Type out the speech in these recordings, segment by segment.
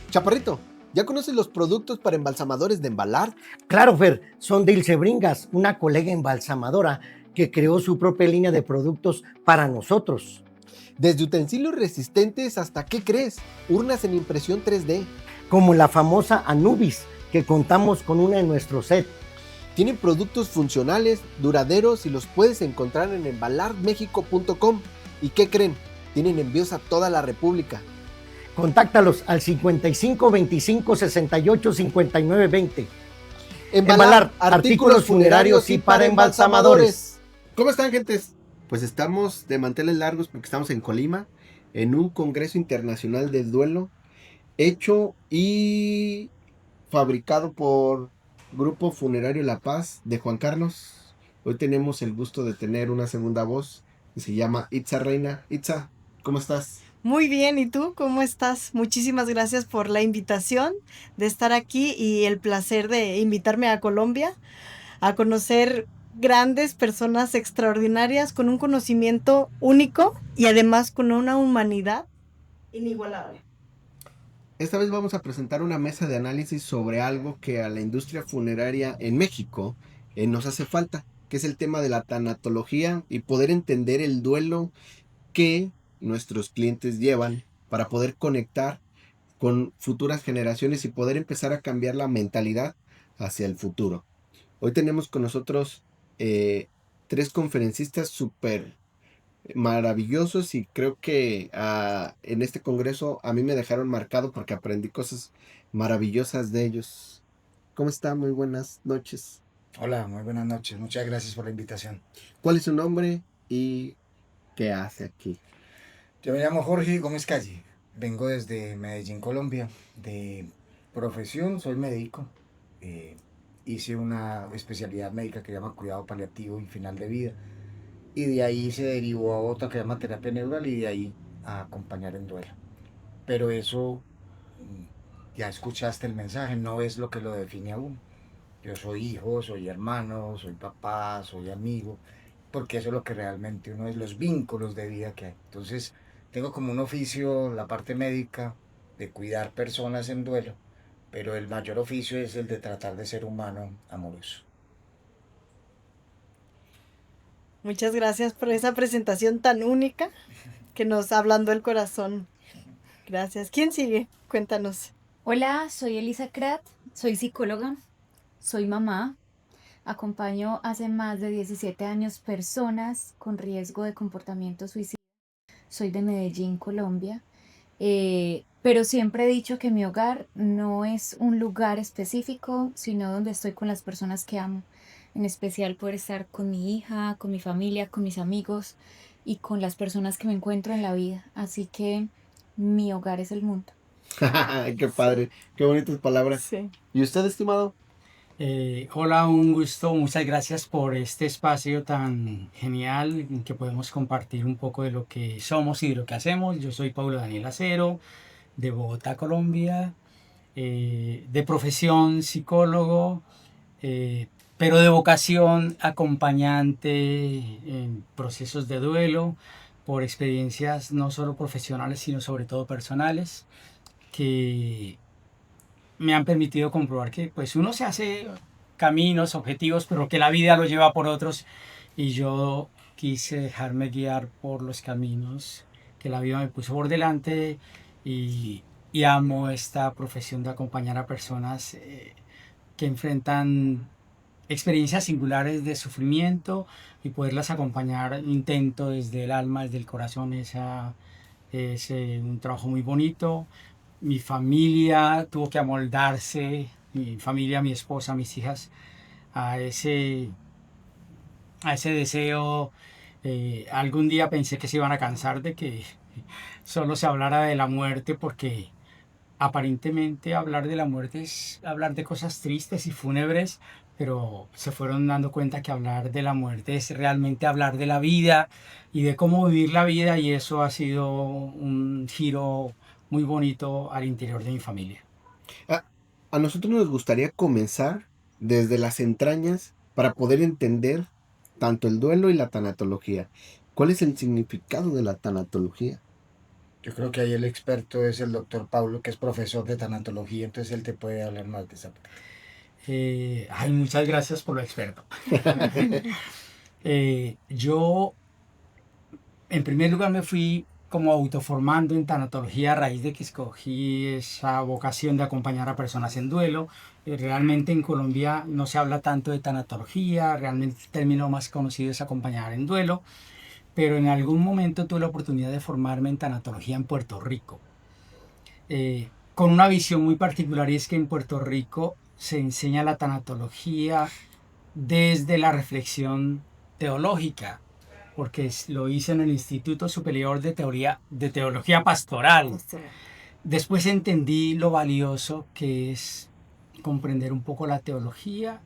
Chaparrito, ¿ya conoces los productos para embalsamadores de Embalart? Claro, Fer, son de Ilse Bringas, una colega embalsamadora que creó su propia línea de productos para nosotros. Desde utensilios resistentes hasta, ¿qué crees? Urnas en impresión 3D. Como la famosa Anubis, que contamos con una en nuestro set. Tienen productos funcionales, duraderos y los puedes encontrar en embalartmexico.com. ¿Y qué creen? Tienen envíos a toda la República. Contáctalos al 55 25 68 59 20. Embalart, artículos funerarios y para embalsamadores. ¿Cómo están, gentes? Pues estamos de manteles largos porque estamos en Colima, en un congreso internacional de duelo, hecho y fabricado por Grupo Funerario La Paz de Juan Carlos. Hoy tenemos el gusto de tener una segunda voz que se llama Itza Reina. Itza, ¿cómo estás? Muy bien, ¿y tú cómo estás? Muchísimas gracias por la invitación de estar aquí y el placer de invitarme a Colombia a conocer grandes personas extraordinarias con un conocimiento único y además con una humanidad inigualable. Esta vez vamos a presentar una mesa de análisis sobre algo que a la industria funeraria en México nos hace falta, que es el tema de la tanatología y poder entender el duelo que nuestros clientes llevan para poder conectar con futuras generaciones y poder empezar a cambiar la mentalidad hacia el futuro. Hoy tenemos con nosotros tres conferencistas súper maravillosos y creo que en este congreso a mí me dejaron marcado porque aprendí cosas maravillosas de ellos. ¿Cómo está? Muy buenas noches. Hola, muy buenas noches. Muchas gracias por la invitación. ¿Cuál es su nombre y qué hace aquí? Yo me llamo Jorge Gómez Calle. Vengo desde Medellín, Colombia. De profesión soy médico. Hice una especialidad médica que se llama cuidado paliativo y final de vida. Y de ahí se derivó a otra que se llama terapia neural y de ahí a acompañar en duelo. Pero eso, ya escuchaste el mensaje, no es lo que lo define a uno. Yo soy hijo, soy hermano, soy papá, soy amigo, porque eso es lo que realmente uno es, los vínculos de vida que hay. Entonces, tengo como un oficio, la parte médica, de cuidar personas en duelo, pero el mayor oficio es el de tratar de ser humano amoroso. Muchas gracias por esa presentación tan única que nos ablandó el corazón. Gracias. ¿Quién sigue? Cuéntanos. Hola, soy Elisa Krat, soy psicóloga, soy mamá. Acompaño hace más de 17 años personas con riesgo de comportamiento suicida. Soy de Medellín, Colombia, pero siempre he dicho que mi hogar no es un lugar específico, sino donde estoy con las personas que amo. En especial poder estar con mi hija, con mi familia, con mis amigos y con las personas que me encuentro en la vida. Así que mi hogar es el mundo. Qué padre, qué bonitas palabras. Sí. ¿Y usted, estimado? Hola, un gusto, muchas gracias por este espacio tan genial en que podemos compartir un poco de lo que somos y de lo que hacemos. Yo soy Paulo Daniel Acero, de Bogotá, Colombia, de profesión psicólogo, pero de vocación acompañante en procesos de duelo, por experiencias no solo profesionales, sino sobre todo personales, que me han permitido comprobar que pues uno se hace caminos, objetivos, pero que la vida lo lleva por otros, y yo quise dejarme guiar por los caminos que la vida me puso por delante, y amo esta profesión de acompañar a personas que enfrentan experiencias singulares de sufrimiento y poderlas acompañar. Intento desde el alma, desde el corazón. Es un trabajo muy bonito. Mi familia tuvo que amoldarse, mi familia, mi esposa, mis hijas, a ese deseo. Algún día pensé que se iban a cansar de que solo se hablara de la muerte, porque aparentemente hablar de la muerte es hablar de cosas tristes y fúnebres, pero se fueron dando cuenta que hablar de la muerte es realmente hablar de la vida y de cómo vivir la vida, y eso ha sido un giro muy bonito al interior de mi familia. A nosotros nos gustaría comenzar desde las entrañas para poder entender tanto el duelo y la tanatología. ¿Cuál es el significado de la tanatología? Yo creo que ahí el experto es el doctor Paulo, que es profesor de tanatología, entonces él te puede hablar más de esa parte. Ay, muchas gracias por lo experto. Yo, en primer lugar, me fui como autoformando en tanatología a raíz de que escogí esa vocación de acompañar a personas en duelo. Realmente en Colombia no se habla tanto de tanatología, realmente el término más conocido es acompañar en duelo, pero en algún momento tuve la oportunidad de formarme en tanatología en Puerto Rico, con una visión muy particular, y es que en Puerto Rico se enseña la tanatología desde la reflexión teológica, porque lo hice en el Instituto Superior de Teología Pastoral. Después entendí lo valioso que es comprender un poco la teología,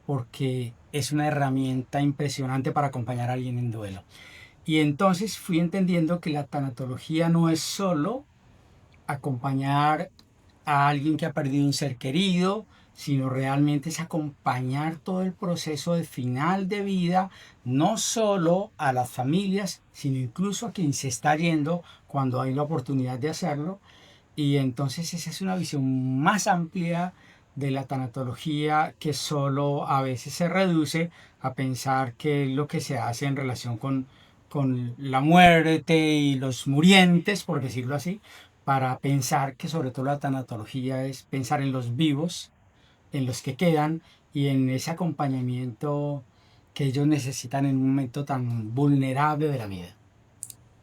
porque es una herramienta impresionante para acompañar a alguien en duelo. Y entonces fui entendiendo que la tanatología no es solo acompañar a alguien que ha perdido un ser querido, sino realmente es acompañar todo el proceso de final de vida, no solo a las familias, sino incluso a quien se está yendo cuando hay la oportunidad de hacerlo. Y entonces esa es una visión más amplia de la tanatología, que solo a veces se reduce a pensar que lo que se hace en relación con la muerte y los murientes, por decirlo así, para pensar que sobre todo la tanatología es pensar en los vivos, en los que quedan, y en ese acompañamiento que ellos necesitan en un momento tan vulnerable de la vida.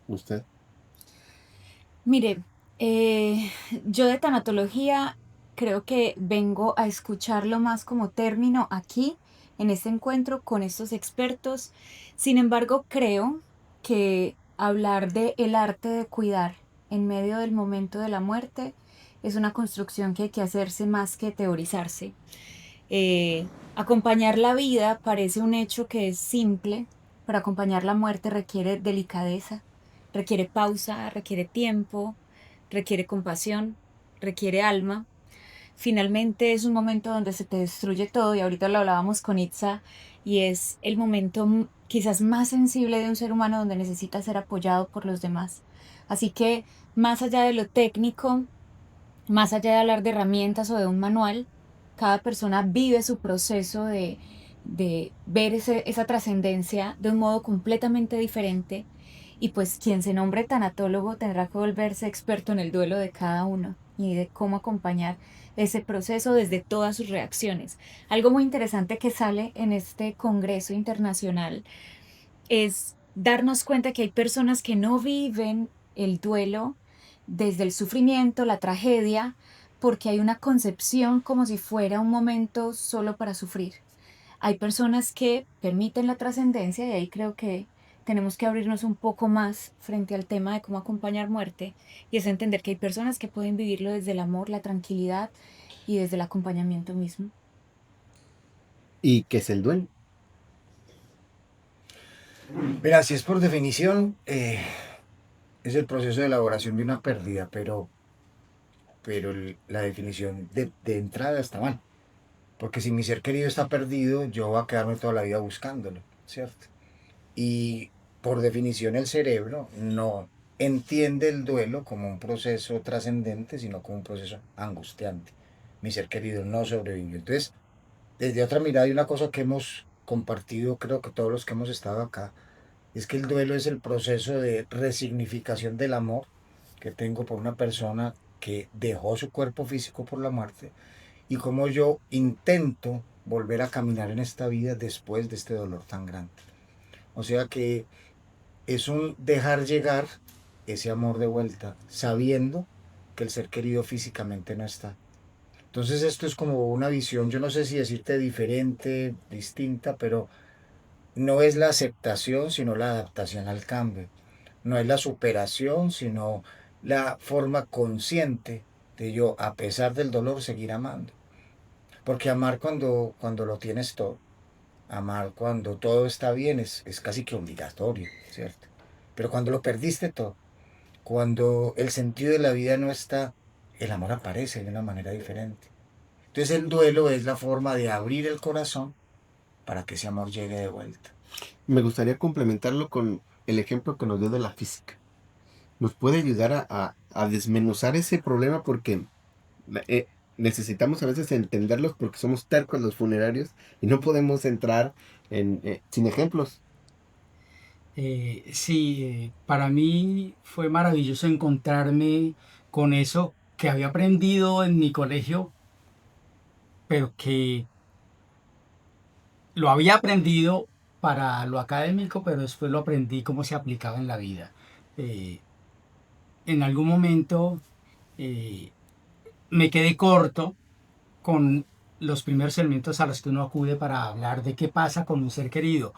¿Usted? Mire, eh, yo de tanatología creo que vengo a escucharlo más como término aquí, en este encuentro con estos expertos. Sin embargo, creo que hablar de el arte de cuidar en medio del momento de la muerte es una construcción que hay que hacerse más que teorizarse. Acompañar la vida parece un hecho que es simple, pero acompañar la muerte requiere delicadeza, requiere pausa, requiere tiempo, requiere compasión, requiere alma. Finalmente es un momento donde se te destruye todo, y ahorita lo hablábamos con Itza, y es el momento quizás más sensible de un ser humano, donde necesita ser apoyado por los demás. Así que más allá de lo técnico, más allá de hablar de herramientas o de un manual, cada persona vive su proceso de ver esa trascendencia de un modo completamente diferente, y pues quien se nombre tanatólogo tendrá que volverse experto en el duelo de cada uno y de cómo acompañar ese proceso desde todas sus reacciones. Algo muy interesante que sale en este congreso internacional es darnos cuenta que hay personas que no viven el duelo desde el sufrimiento, la tragedia, porque hay una concepción como si fuera un momento solo para sufrir. Hay personas que permiten la trascendencia, y ahí creo que tenemos que abrirnos un poco más frente al tema de cómo acompañar muerte, y es entender que hay personas que pueden vivirlo desde el amor, la tranquilidad y desde el acompañamiento mismo. ¿Y qué es el duelo? Mira, si es por definición, es el proceso de elaboración de una pérdida, pero la definición de entrada está mal. Porque si mi ser querido está perdido, yo voy a quedarme toda la vida buscándolo, ¿cierto? Y por definición el cerebro no entiende el duelo como un proceso trascendente, sino como un proceso angustiante. Mi ser querido no sobrevivió. Entonces, desde otra mirada, y una cosa que hemos compartido, creo que todos los que hemos estado acá, es que el duelo es el proceso de resignificación del amor que tengo por una persona que dejó su cuerpo físico por la muerte, y cómo yo intento volver a caminar en esta vida después de este dolor tan grande. O sea que es un dejar llegar ese amor de vuelta, sabiendo que el ser querido físicamente no está. Entonces esto es como una visión, yo no sé si decirte diferente, distinta, pero no es la aceptación, sino la adaptación al cambio. No es la superación, sino la forma consciente de yo, a pesar del dolor, seguir amando. Porque amar cuando lo tienes todo, amar cuando todo está bien es casi que obligatorio, ¿cierto? Pero cuando lo perdiste todo, cuando el sentido de la vida no está, el amor aparece de una manera diferente. Entonces el duelo es la forma de abrir el corazón para que ese amor llegue de vuelta. Me gustaría complementarlo con el ejemplo que nos dio de la física. Nos puede ayudar a desmenuzar ese problema porque eh, necesitamos a veces entenderlos porque somos tercos los funerarios y no podemos entrar sin ejemplos. Sí, para mí fue maravilloso encontrarme con eso que había aprendido en mi colegio, pero que lo había aprendido para lo académico, pero después lo aprendí cómo se aplicaba en la vida. Eh, en algún momento eh, me quedé corto con los primeros elementos a los que uno acude para hablar de qué pasa con un ser querido.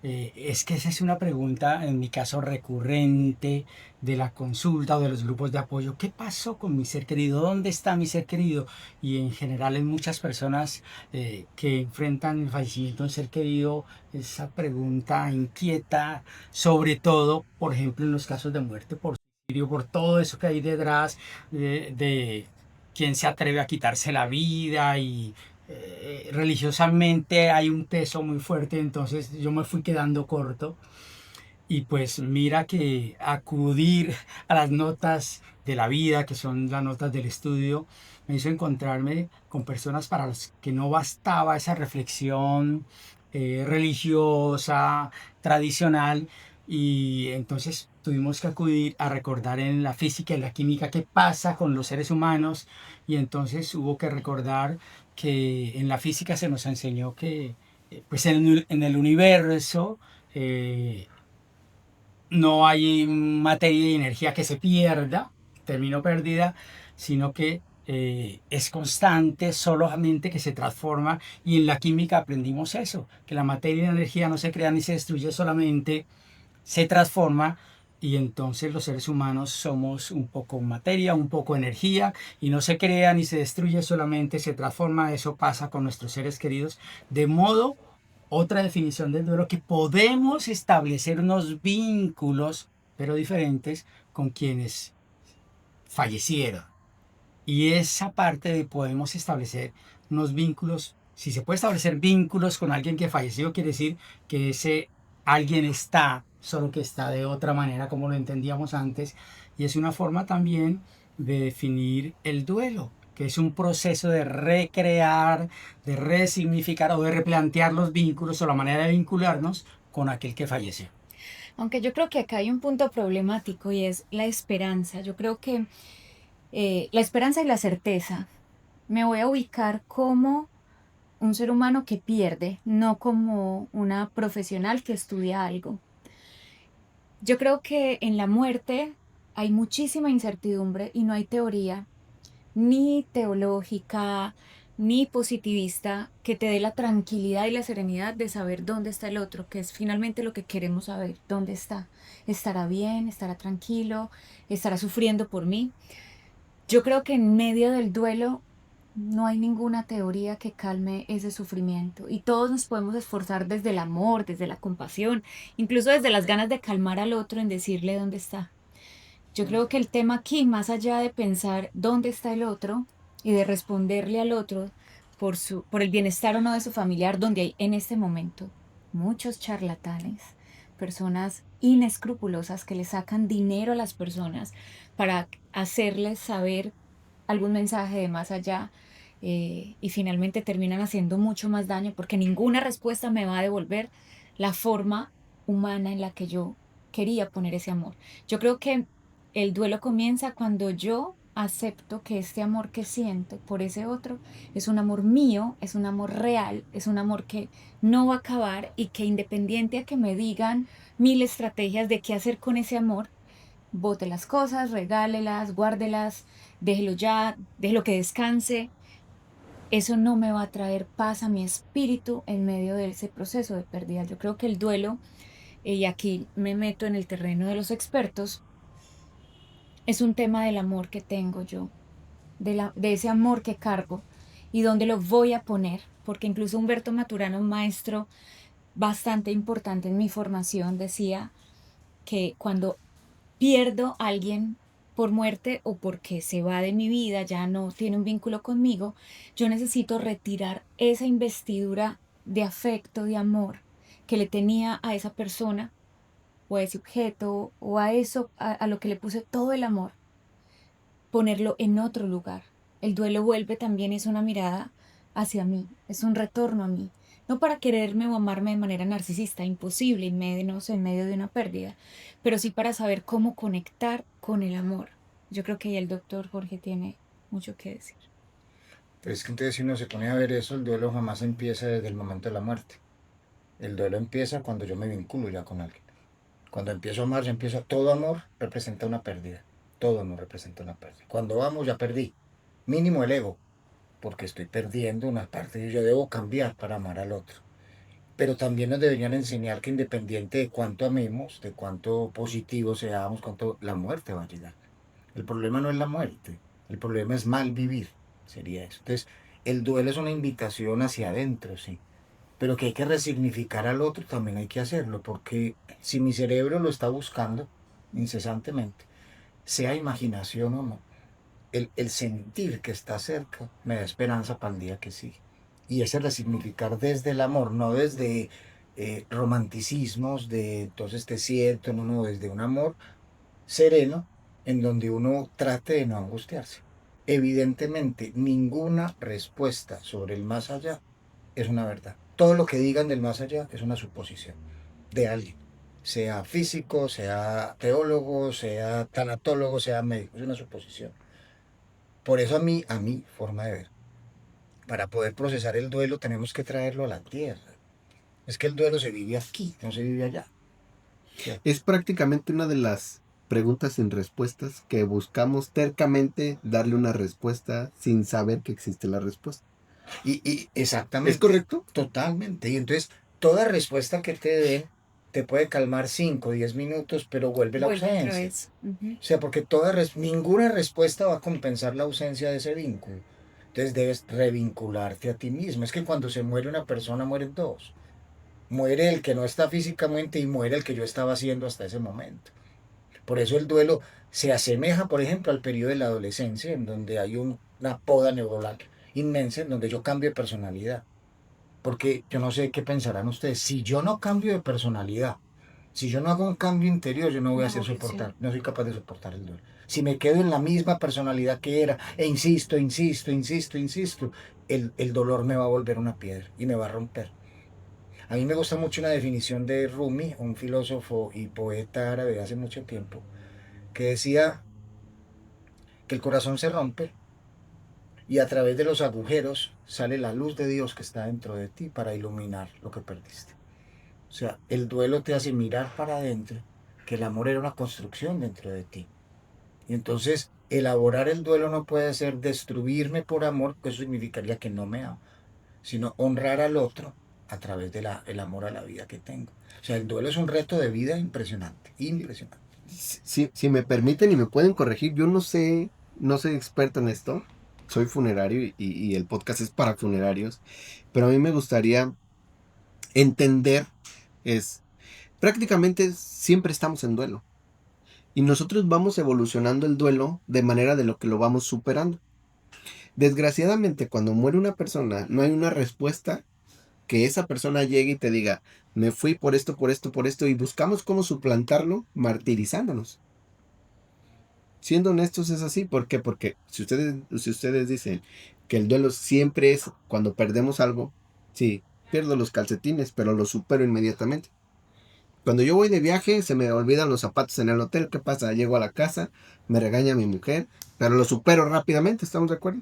Es que esa es una pregunta, en mi caso, recurrente de la consulta o de los grupos de apoyo. ¿Qué pasó con mi ser querido? ¿Dónde está mi ser querido? Y en general en muchas personas que enfrentan el fallecimiento de un ser querido, esa pregunta inquieta, sobre todo, por ejemplo, en los casos de muerte por suicidio, por todo eso que hay detrás de quién se atreve a quitarse la vida y religiosamente hay un peso muy fuerte, entonces yo me fui quedando corto y pues mira que acudir a las notas de la vida, que son las notas del estudio, me hizo encontrarme con personas para las que no bastaba esa reflexión religiosa, tradicional, y entonces tuvimos que acudir a recordar en la física y la química qué pasa con los seres humanos, y entonces hubo que recordar que en la física se nos enseñó que pues en el universo no hay materia y energía que se pierda, terminó perdida, sino que es constante, solamente que se transforma. Y en la química aprendimos eso, que la materia y la energía no se crea ni se destruye, solamente se transforma. Y entonces los seres humanos somos un poco materia, un poco energía, y no se crea ni se destruye, solamente se transforma. Eso pasa con nuestros seres queridos. De modo, otra definición del duelo, que podemos establecer unos vínculos, pero diferentes, con quienes fallecieron. Y esa parte de podemos establecer unos vínculos, si se puede establecer vínculos con alguien que falleció, quiere decir que ese alguien está, solo que está de otra manera como lo entendíamos antes. Y es una forma también de definir el duelo, que es un proceso de recrear, de resignificar o de replantear los vínculos o la manera de vincularnos con aquel que falleció. Aunque yo creo que acá hay un punto problemático y es la esperanza. Yo creo que la esperanza y la certeza. Me voy a ubicar como un ser humano que pierde, no como una profesional que estudia algo. Yo creo que en la muerte hay muchísima incertidumbre y no hay teoría ni teológica ni positivista que te dé la tranquilidad y la serenidad de saber dónde está el otro, que es finalmente lo que queremos saber, dónde está. ¿Estará bien? ¿Estará tranquilo? ¿Estará sufriendo por mí? Yo creo que en medio del duelo no hay ninguna teoría que calme ese sufrimiento y todos nos podemos esforzar desde el amor, desde la compasión, incluso desde las ganas de calmar al otro en decirle dónde está. Yo creo que el tema aquí, más allá de pensar dónde está el otro y de responderle al otro por el bienestar o no de su familiar, donde hay en este momento muchos charlatanes, personas inescrupulosas que le sacan dinero a las personas para hacerles saber algún mensaje de más allá, y finalmente terminan haciendo mucho más daño porque ninguna respuesta me va a devolver la forma humana en la que yo quería poner ese amor. Yo creo que el duelo comienza cuando yo acepto que este amor que siento por ese otro es un amor mío, es un amor real, es un amor que no va a acabar y que, independiente a que me digan mil estrategias de qué hacer con ese amor, bote las cosas, regálelas, guárdelas, déjelo ya, déjelo que descanse. Eso no me va a traer paz a mi espíritu en medio de ese proceso de pérdida. Yo creo que el duelo, y aquí me meto en el terreno de los expertos, es un tema del amor que tengo yo, de ese amor que cargo y dónde lo voy a poner, porque incluso Humberto Maturano, un maestro bastante importante en mi formación, decía que cuando pierdo a alguien por muerte o porque se va de mi vida, ya no tiene un vínculo conmigo, yo necesito retirar esa investidura de afecto, de amor que le tenía a esa persona o a ese objeto o a eso, a lo que le puse todo el amor, ponerlo en otro lugar. El duelo vuelve también, es una mirada hacia mí, es un retorno a mí. No para quererme o amarme de manera narcisista, imposible, en medio de una pérdida, pero sí para saber cómo conectar con el amor. Yo creo que ahí el doctor Jorge tiene mucho que decir. Pero es que entonces si uno se pone a ver eso, el duelo jamás empieza desde el momento de la muerte. El duelo empieza cuando yo me vinculo ya con alguien. Cuando empiezo a amar, ya empieza. Todo amor representa una pérdida. Todo amor representa una pérdida. Cuando amo, ya perdí. Mínimo el ego, porque estoy perdiendo una parte y yo debo cambiar para amar al otro. Pero también nos deberían enseñar que independiente de cuánto amemos, de cuánto positivo seamos, cuánto la muerte va a llegar. El problema no es la muerte, el problema es mal vivir, sería eso. Entonces, el duelo es una invitación hacia adentro, sí, pero que hay que resignificar al otro, también hay que hacerlo, porque si mi cerebro lo está buscando incesantemente, sea imaginación o no, el sentir que está cerca me da esperanza para el día que sigue. Y ese resignificar desde el amor, no desde romanticismos, de entonces te siento, no, no, desde un amor sereno en donde uno trate de no angustiarse. Evidentemente, ninguna respuesta sobre el más allá es una verdad. Todo lo que digan del más allá es una suposición de alguien, sea físico, sea teólogo, sea tanatólogo, sea médico, es una suposición. Por eso a mi forma de ver, para poder procesar el duelo tenemos que traerlo a la tierra. Es que el duelo se vive aquí, no se vive allá. ¿Cierto? Es prácticamente una de las preguntas sin respuestas que buscamos tercamente darle una respuesta sin saber que existe la respuesta. Y ¿Es exactamente, correcto? totalmente. Y entonces, toda respuesta que te den te puede calmar 5 o 10 minutos, pero vuelve la Vuelve otra ausencia. vez. Ujú. O sea, porque ninguna respuesta va a compensar la ausencia de ese vínculo. Entonces debes revincularte a ti mismo. Es que cuando se muere una persona, mueren dos. Muere el que no está físicamente y muere el que yo estaba haciendo hasta ese momento. Por eso el duelo se asemeja, por ejemplo, al periodo de la adolescencia, en donde hay una poda neuronal inmensa, en donde yo cambio de personalidad. Porque yo no sé qué pensarán ustedes. Si yo no cambio de personalidad, si yo no hago un cambio interior, yo no voy a Una hacer evolución. soportar, no soy capaz de soportar el dolor. Si me quedo en la misma personalidad que era, e insisto, insisto, insisto, insisto, el dolor me va a volver una piedra y me va a romper. A mí me gusta mucho una definición de Rumi, un filósofo y poeta árabe de hace mucho tiempo, que decía que el corazón se rompe y a través de los agujeros sale la luz de Dios que está dentro de ti para iluminar lo que perdiste. O sea, el duelo te hace mirar para adentro, que el amor era una construcción dentro de ti. Y entonces, elaborar el duelo no puede ser destruirme por amor, que eso significaría que no me amo, sino honrar al otro a través del el amor a la vida que tengo. O sea, el duelo es un reto de vida impresionante, impresionante. Si me permiten y me pueden corregir, yo no soy experto en esto, soy funerario y el podcast es para funerarios, pero a mí me gustaría entender es, prácticamente siempre estamos en duelo y nosotros vamos evolucionando el duelo de manera de lo que lo vamos superando. Desgraciadamente, cuando muere una persona, no hay una respuesta que esa persona llegue y te diga, me fui por esto, por esto, por esto, y buscamos cómo suplantarlo martirizándonos. Siendo honestos es así, ¿por qué? Porque si ustedes dicen que el duelo siempre es cuando perdemos algo, sí, pierdo los calcetines, pero los supero inmediatamente. Cuando yo voy de viaje, se me olvidan los zapatos en el hotel, ¿qué pasa? Llego a la casa, me regaña mi mujer, pero lo supero rápidamente, ¿estamos de acuerdo?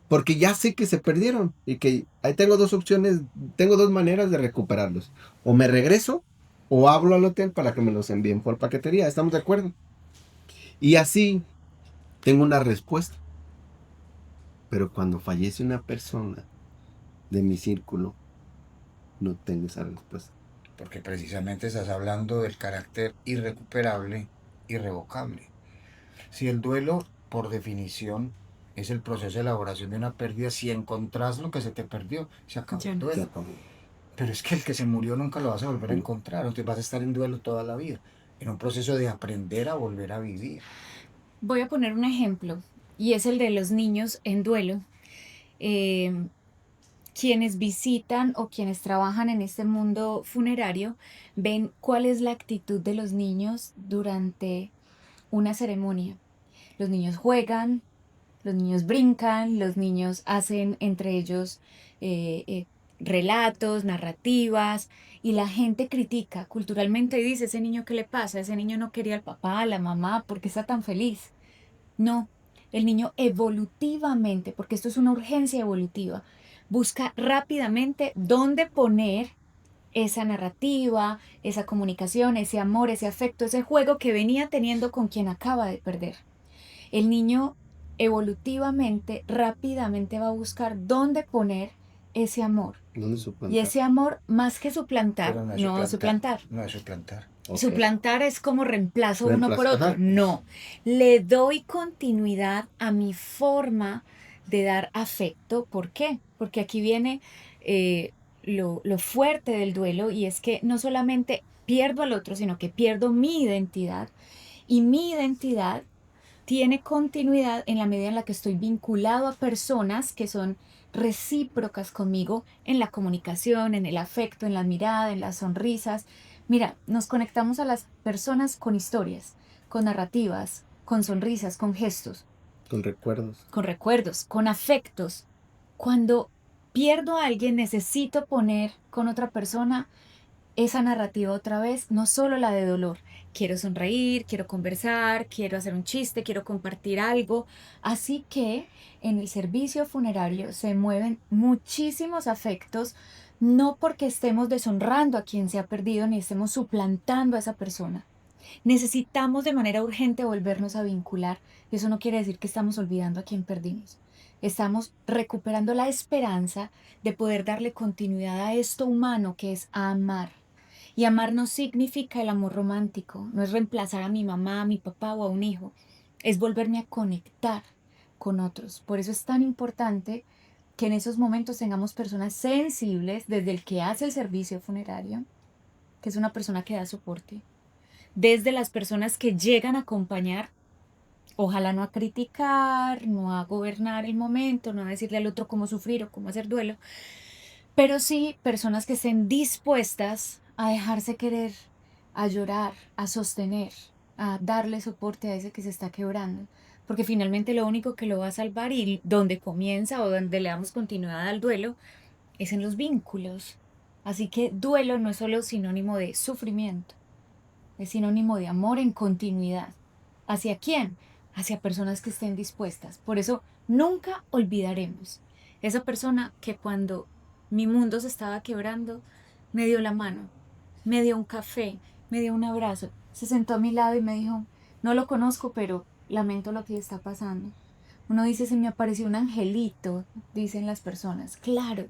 Porque ya sé que se perdieron y que ahí tengo dos opciones, tengo dos maneras de recuperarlos. O me regreso o hablo al hotel para que me los envíen por paquetería, ¿estamos de acuerdo? Y así tengo una respuesta. Pero cuando fallece una persona de mi círculo, no tengo esa respuesta. Porque precisamente estás hablando del carácter irrecuperable, irrevocable. Si el duelo, por definición, es el proceso de elaboración de una pérdida, si encontrás lo que se te perdió, se acabó Ya el no. Se duelo. acabó. Pero es que el que se murió nunca lo vas a volver a encontrar, entonces vas a estar en duelo toda la vida, en un proceso de aprender a volver a vivir. Voy a poner un ejemplo y es el de los niños en duelo. Eh, quienes visitan o quienes trabajan en este mundo funerario ven cuál es la actitud de los niños durante una ceremonia. Los niños juegan, los niños brincan, los niños hacen entre ellos relatos, narrativas, y la gente critica culturalmente y dice, ese niño, ¿qué le pasa? Ese niño no quería al papá, a la mamá, ¿por qué está tan feliz? No, el niño evolutivamente, porque esto es una urgencia evolutiva, busca rápidamente dónde poner esa narrativa, esa comunicación, ese amor, ese afecto, ese juego que venía teniendo con quien acaba de perder. El niño evolutivamente, rápidamente va a buscar dónde poner ese amor. ¿Dónde Y suplantar? ese amor, más que suplantar, Pero no suplantar. No es suplantar. Ok. Suplantar es como reemplazo uno por Reemplazo, otro. ajá. No, le doy continuidad a mi forma de dar afecto. ¿Por qué? Porque aquí viene lo fuerte del duelo, y es que no solamente pierdo al otro, sino que pierdo mi identidad, y mi identidad tiene continuidad en la medida en la que estoy vinculado a personas que son recíprocas conmigo en la comunicación, en el afecto, en la mirada, en las sonrisas. Mira, nos conectamos a las personas con historias, con narrativas, con sonrisas, con gestos, Con recuerdos. con recuerdos, con afectos. Cuando pierdo a alguien, necesito poner con otra persona esa narrativa otra vez, no solo la de dolor. Quiero sonreír, quiero conversar, quiero hacer un chiste, quiero compartir algo. Así que en el servicio funerario se mueven muchísimos afectos, no porque estemos deshonrando a quien se ha perdido ni estemos suplantando a esa persona. Necesitamos de manera urgente volvernos a vincular, y eso no quiere decir que estamos olvidando a quien perdimos. Estamos recuperando la esperanza de poder darle continuidad a esto humano que es amar. Y amar no significa el amor romántico, no es reemplazar a mi mamá, a mi papá o a un hijo, es volverme a conectar con otros. Por eso es tan importante que en esos momentos tengamos personas sensibles, desde el que hace el servicio funerario, que es una persona que da soporte, desde las personas que llegan a acompañar, ojalá no a criticar, no a gobernar el momento, no a decirle al otro cómo sufrir o cómo hacer duelo, pero sí personas que estén dispuestas a dejarse querer, a llorar, a sostener, a darle soporte a ese que se está quebrando. Porque finalmente lo único que lo va a salvar, y donde comienza o donde le damos continuidad al duelo, es en los vínculos. Así que duelo no es solo sinónimo de sufrimiento, es sinónimo de amor en continuidad. ¿Hacia quién? Hacia personas que estén dispuestas. Por eso nunca olvidaremos esa persona que cuando mi mundo se estaba quebrando, me dio la mano, me dio un café, me dio un abrazo, se sentó a mi lado y me dijo, no lo conozco, pero lamento lo que está pasando. Uno dice, se me apareció un angelito, dicen las personas. Claro,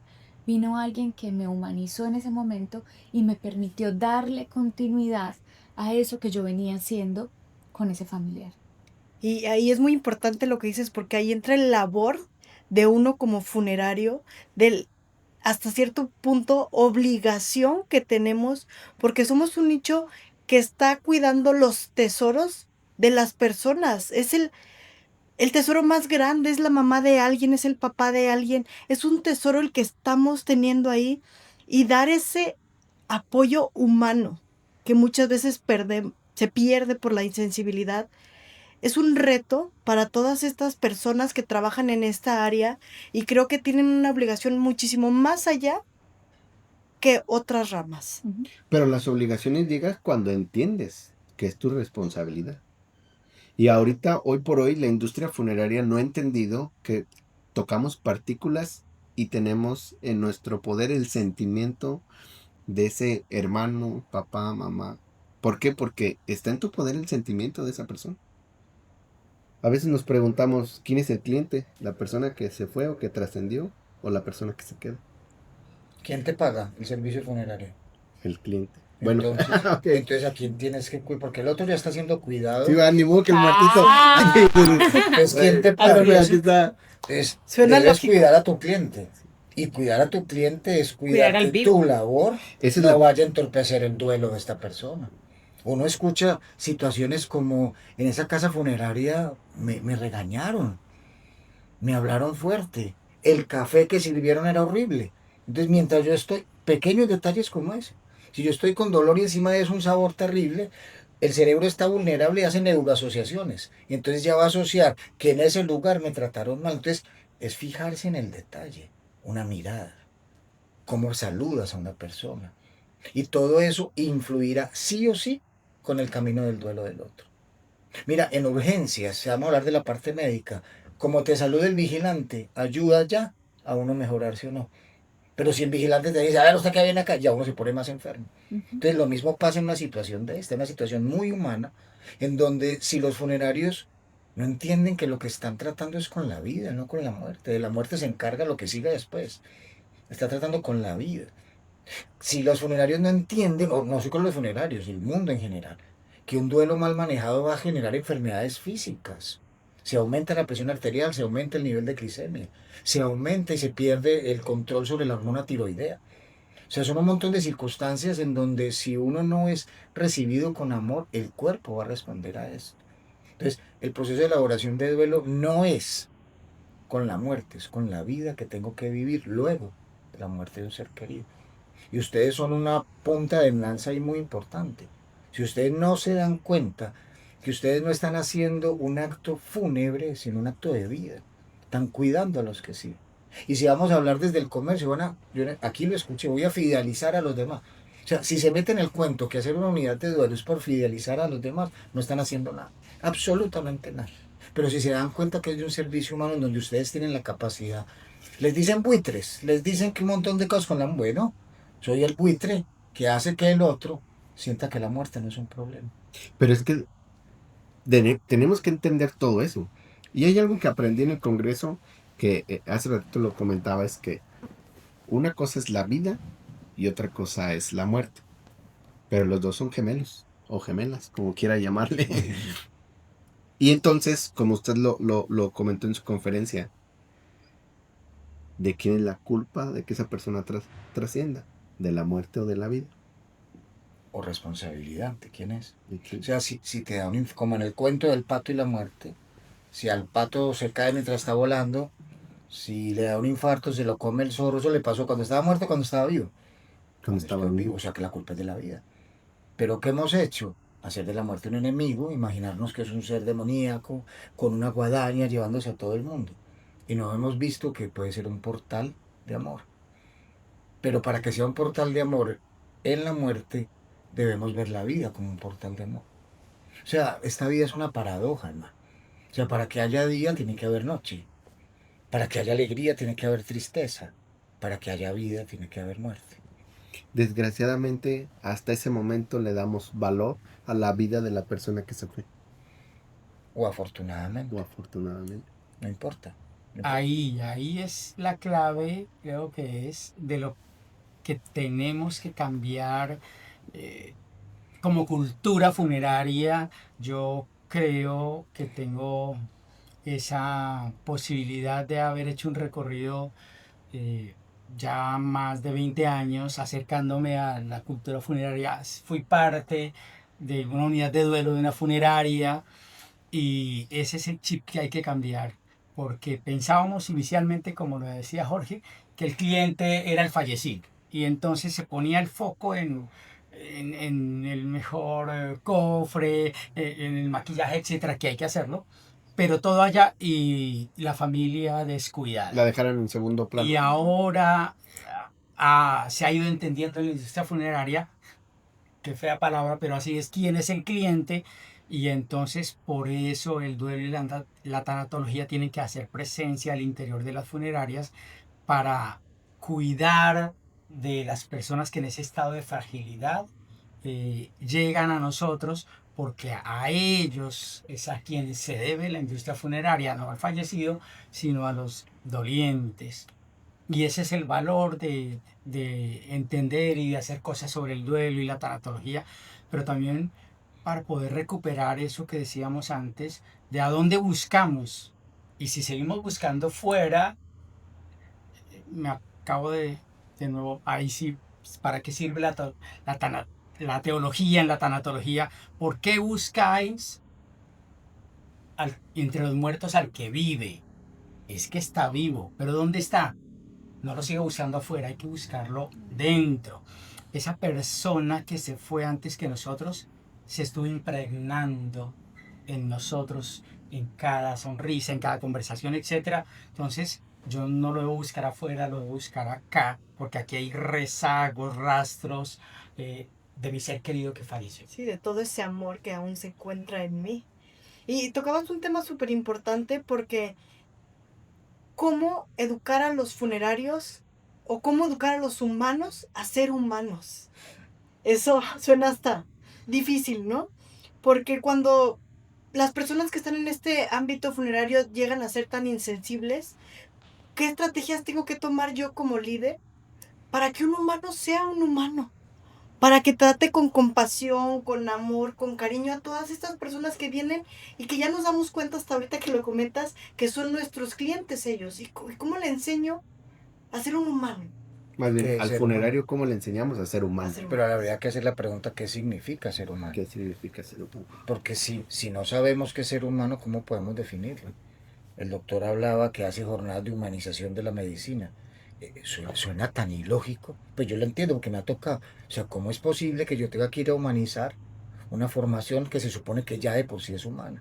vino alguien que me humanizó en ese momento y me permitió darle continuidad a eso que yo venía haciendo con ese familiar. Y ahí es muy importante lo que dices, porque ahí entra el labor de uno como funerario, del hasta cierto punto obligación que tenemos, porque somos un nicho que está cuidando los tesoros de las personas. Es el tesoro más grande, es la mamá de alguien, es el papá de alguien, es un tesoro el que estamos teniendo ahí, y dar ese apoyo humano que muchas veces se pierde por la insensibilidad. Es un reto para todas estas personas que trabajan en esta área, y creo que tienen una obligación muchísimo más allá que otras ramas. Pero las obligaciones llegan cuando entiendes que es tu responsabilidad. Y ahorita, hoy por hoy, la industria funeraria no ha entendido que tocamos partículas y tenemos en nuestro poder el sentimiento de ese hermano, papá, mamá. ¿Por qué? Porque está en tu poder el sentimiento de esa persona. A veces nos preguntamos, ¿quién es el cliente? ¿La persona que se fue o que trascendió? ¿O la persona que se queda? ¿Quién te paga el servicio funerario? El cliente. Bueno, Entonces, ok. entonces ¿a quién tienes que cuidar? Porque el otro ya está siendo cuidado. Sí, va, ni modo que el muertito. Entonces, ¿quién te paga? Mira, aquí está. Suena Debes lógico. cuidar a tu cliente. Y cuidar a tu cliente es cuidar al que vivo. tu labor Esa es no la- vaya a entorpecer el duelo de esta persona. Uno escucha situaciones como en esa casa funeraria me regañaron, me hablaron fuerte, el café que sirvieron era horrible. Entonces, mientras yo estoy, pequeños detalles como ese. Si yo estoy con dolor y encima de eso un sabor terrible, el cerebro está vulnerable y hace neuroasociaciones. Y entonces ya va a asociar que en ese lugar me trataron mal. Entonces, es fijarse en el detalle, una mirada, cómo saludas a una persona. Y todo eso influirá sí o sí con el camino del duelo del otro. Mira, en urgencias, si vamos a hablar de la parte médica, como te saluda el vigilante, ayuda ya a uno mejorarse o no. Pero si el vigilante te dice, a ver, usted que viene acá, ya uno se pone más enfermo. Ujú. Entonces lo mismo pasa en una situación de esta, una situación muy humana, en donde si los funerarios no entienden que lo que están tratando es con la vida, no con la muerte. De la muerte se encarga lo que siga después. Está tratando con la vida. Si los funerarios no entienden, o no solo los funerarios, el mundo en general, que un duelo mal manejado va a generar enfermedades físicas. Se aumenta la presión arterial, se aumenta el nivel de glicemia, se aumenta y se pierde el control sobre la hormona tiroidea. O sea, son un montón de circunstancias en donde si uno no es recibido con amor, el cuerpo va a responder a eso. Entonces, el proceso de elaboración de duelo no es con la muerte, es con la vida que tengo que vivir luego de la muerte de un ser querido. Y ustedes son una punta de lanza ahí muy importante. Si ustedes no se dan cuenta que ustedes no están haciendo un acto fúnebre, sino un acto de vida, están cuidando a los que sí. Y si vamos a hablar desde el comercio, yo aquí lo escuché, voy a fidelizar a los demás. O sea, si se meten en el cuento que hacer una unidad de duelo es por fidelizar a los demás, no están haciendo nada, absolutamente nada. Pero si se dan cuenta que es de un servicio humano en donde ustedes tienen la capacidad, les dicen buitres, les dicen que un montón de cosas con la bueno, soy el buitre que hace que el otro sienta que la muerte no es un problema. Pero es que tenemos que entender todo eso. Y hay algo que aprendí en el Congreso que hace ratito lo comentaba, es que una cosa es la vida y otra cosa es la muerte. Pero los dos son gemelos o gemelas, como quiera llamarle. Y entonces, como usted lo comentó en su conferencia, ¿de quién es la culpa de que esa persona trascienda? ¿De la muerte o de la vida? O responsabilidad, ¿de quién es? ¿De quién? O sea, si te da como en el cuento del pato y la muerte, si al pato se cae mientras está volando, si le da un infarto, se lo come el zorro, eso le pasó cuando estaba muerto, cuando estaba vivo. Cuando Cuando estaba estoy vivo, vivo. o sea que la culpa es de la vida. Pero ¿qué hemos hecho? Hacer de la muerte un enemigo, imaginarnos que es un ser demoníaco con una guadaña llevándose a todo el mundo. Y no hemos visto que puede ser un portal de amor. Pero para que sea un portal de amor en la muerte, debemos ver la vida como un portal de amor. O sea, esta vida es una paradoja, hermano. O sea, para que haya día tiene que haber noche. Para que haya alegría tiene que haber tristeza. Para que haya vida tiene que haber muerte. Desgraciadamente, hasta ese momento le damos valor a la vida de la persona que se fue. O O afortunadamente, afortunadamente. no importa. No importa. Ahí es la clave, creo que es de lo que tenemos que cambiar eh, como cultura funeraria. Yo creo que tengo esa posibilidad de haber hecho un recorrido eh, ya más de 20 años acercándome a la cultura funeraria. Fui parte de una unidad de duelo de una funeraria y ese es el chip que hay que cambiar, porque pensábamos inicialmente, como lo decía Jorge, que el cliente era el fallecido y entonces se ponía el foco en el mejor cofre, en el maquillaje, etcétera, que hay que hacerlo, pero todo allá y la familia descuidada. La dejaron en segundo plano. Y ahora se ha ido entendiendo en la industria funeraria, qué fea palabra, pero así es, quién es el cliente. Y entonces por eso el duelo y la tanatología tienen que hacer presencia al interior de las funerarias para cuidar de las personas que en ese estado de fragilidad llegan a nosotros, porque a ellos es a quienes se debe la industria funeraria, no al fallecido, sino a los dolientes. Y ese es el valor de entender y de hacer cosas sobre el duelo y la tanatología, pero también para poder recuperar eso que decíamos antes, de a dónde buscamos. Y si seguimos buscando fuera, me acabo de nuevo, ahí sí, ¿para qué sirve la teología en la tanatología? ¿Por qué buscáis entre los muertos al que vive? Es que está vivo, pero ¿dónde está? no lo sigue buscando afuera, hay que buscarlo dentro. Esa persona que se fue antes que nosotros se estuvo impregnando en nosotros, en cada sonrisa, en cada conversación, etcétera. Entonces, yo no lo debo buscar afuera, lo debo buscar acá, porque aquí hay rezagos, rastros de mi ser querido que falleció. Sí, de todo ese amor que aún se encuentra en mí. Y tocabas un tema súper importante porque cómo educar a los funerarios o cómo educar a los humanos a ser humanos. Eso suena hasta difícil, ¿no? Porque cuando las personas que están en este ámbito funerario llegan a ser tan insensibles, ¿qué estrategias tengo que tomar yo como líder para que un humano sea un humano? Para que trate con compasión, con amor, con cariño a todas estas personas que vienen y que ya nos damos cuenta hasta ahorita que lo comentas, que son nuestros clientes ellos. ¿Y cómo le enseño a ser un humano? Más ¿Qué bien, es al ser funerario, ¿cómo le enseñamos a ser humano? A ser Pero habría que hacer la pregunta, ¿qué significa ser humano? ¿Qué significa ser humano? Porque si no sabemos qué es ser humano, ¿cómo podemos definirlo? El doctor hablaba que hace jornadas de humanización de la medicina. Suena tan ilógico. Pues yo lo entiendo porque me ha tocado. O sea, ¿cómo es posible que yo tenga que ir a humanizar una formación que se supone que ya de por sí es humana?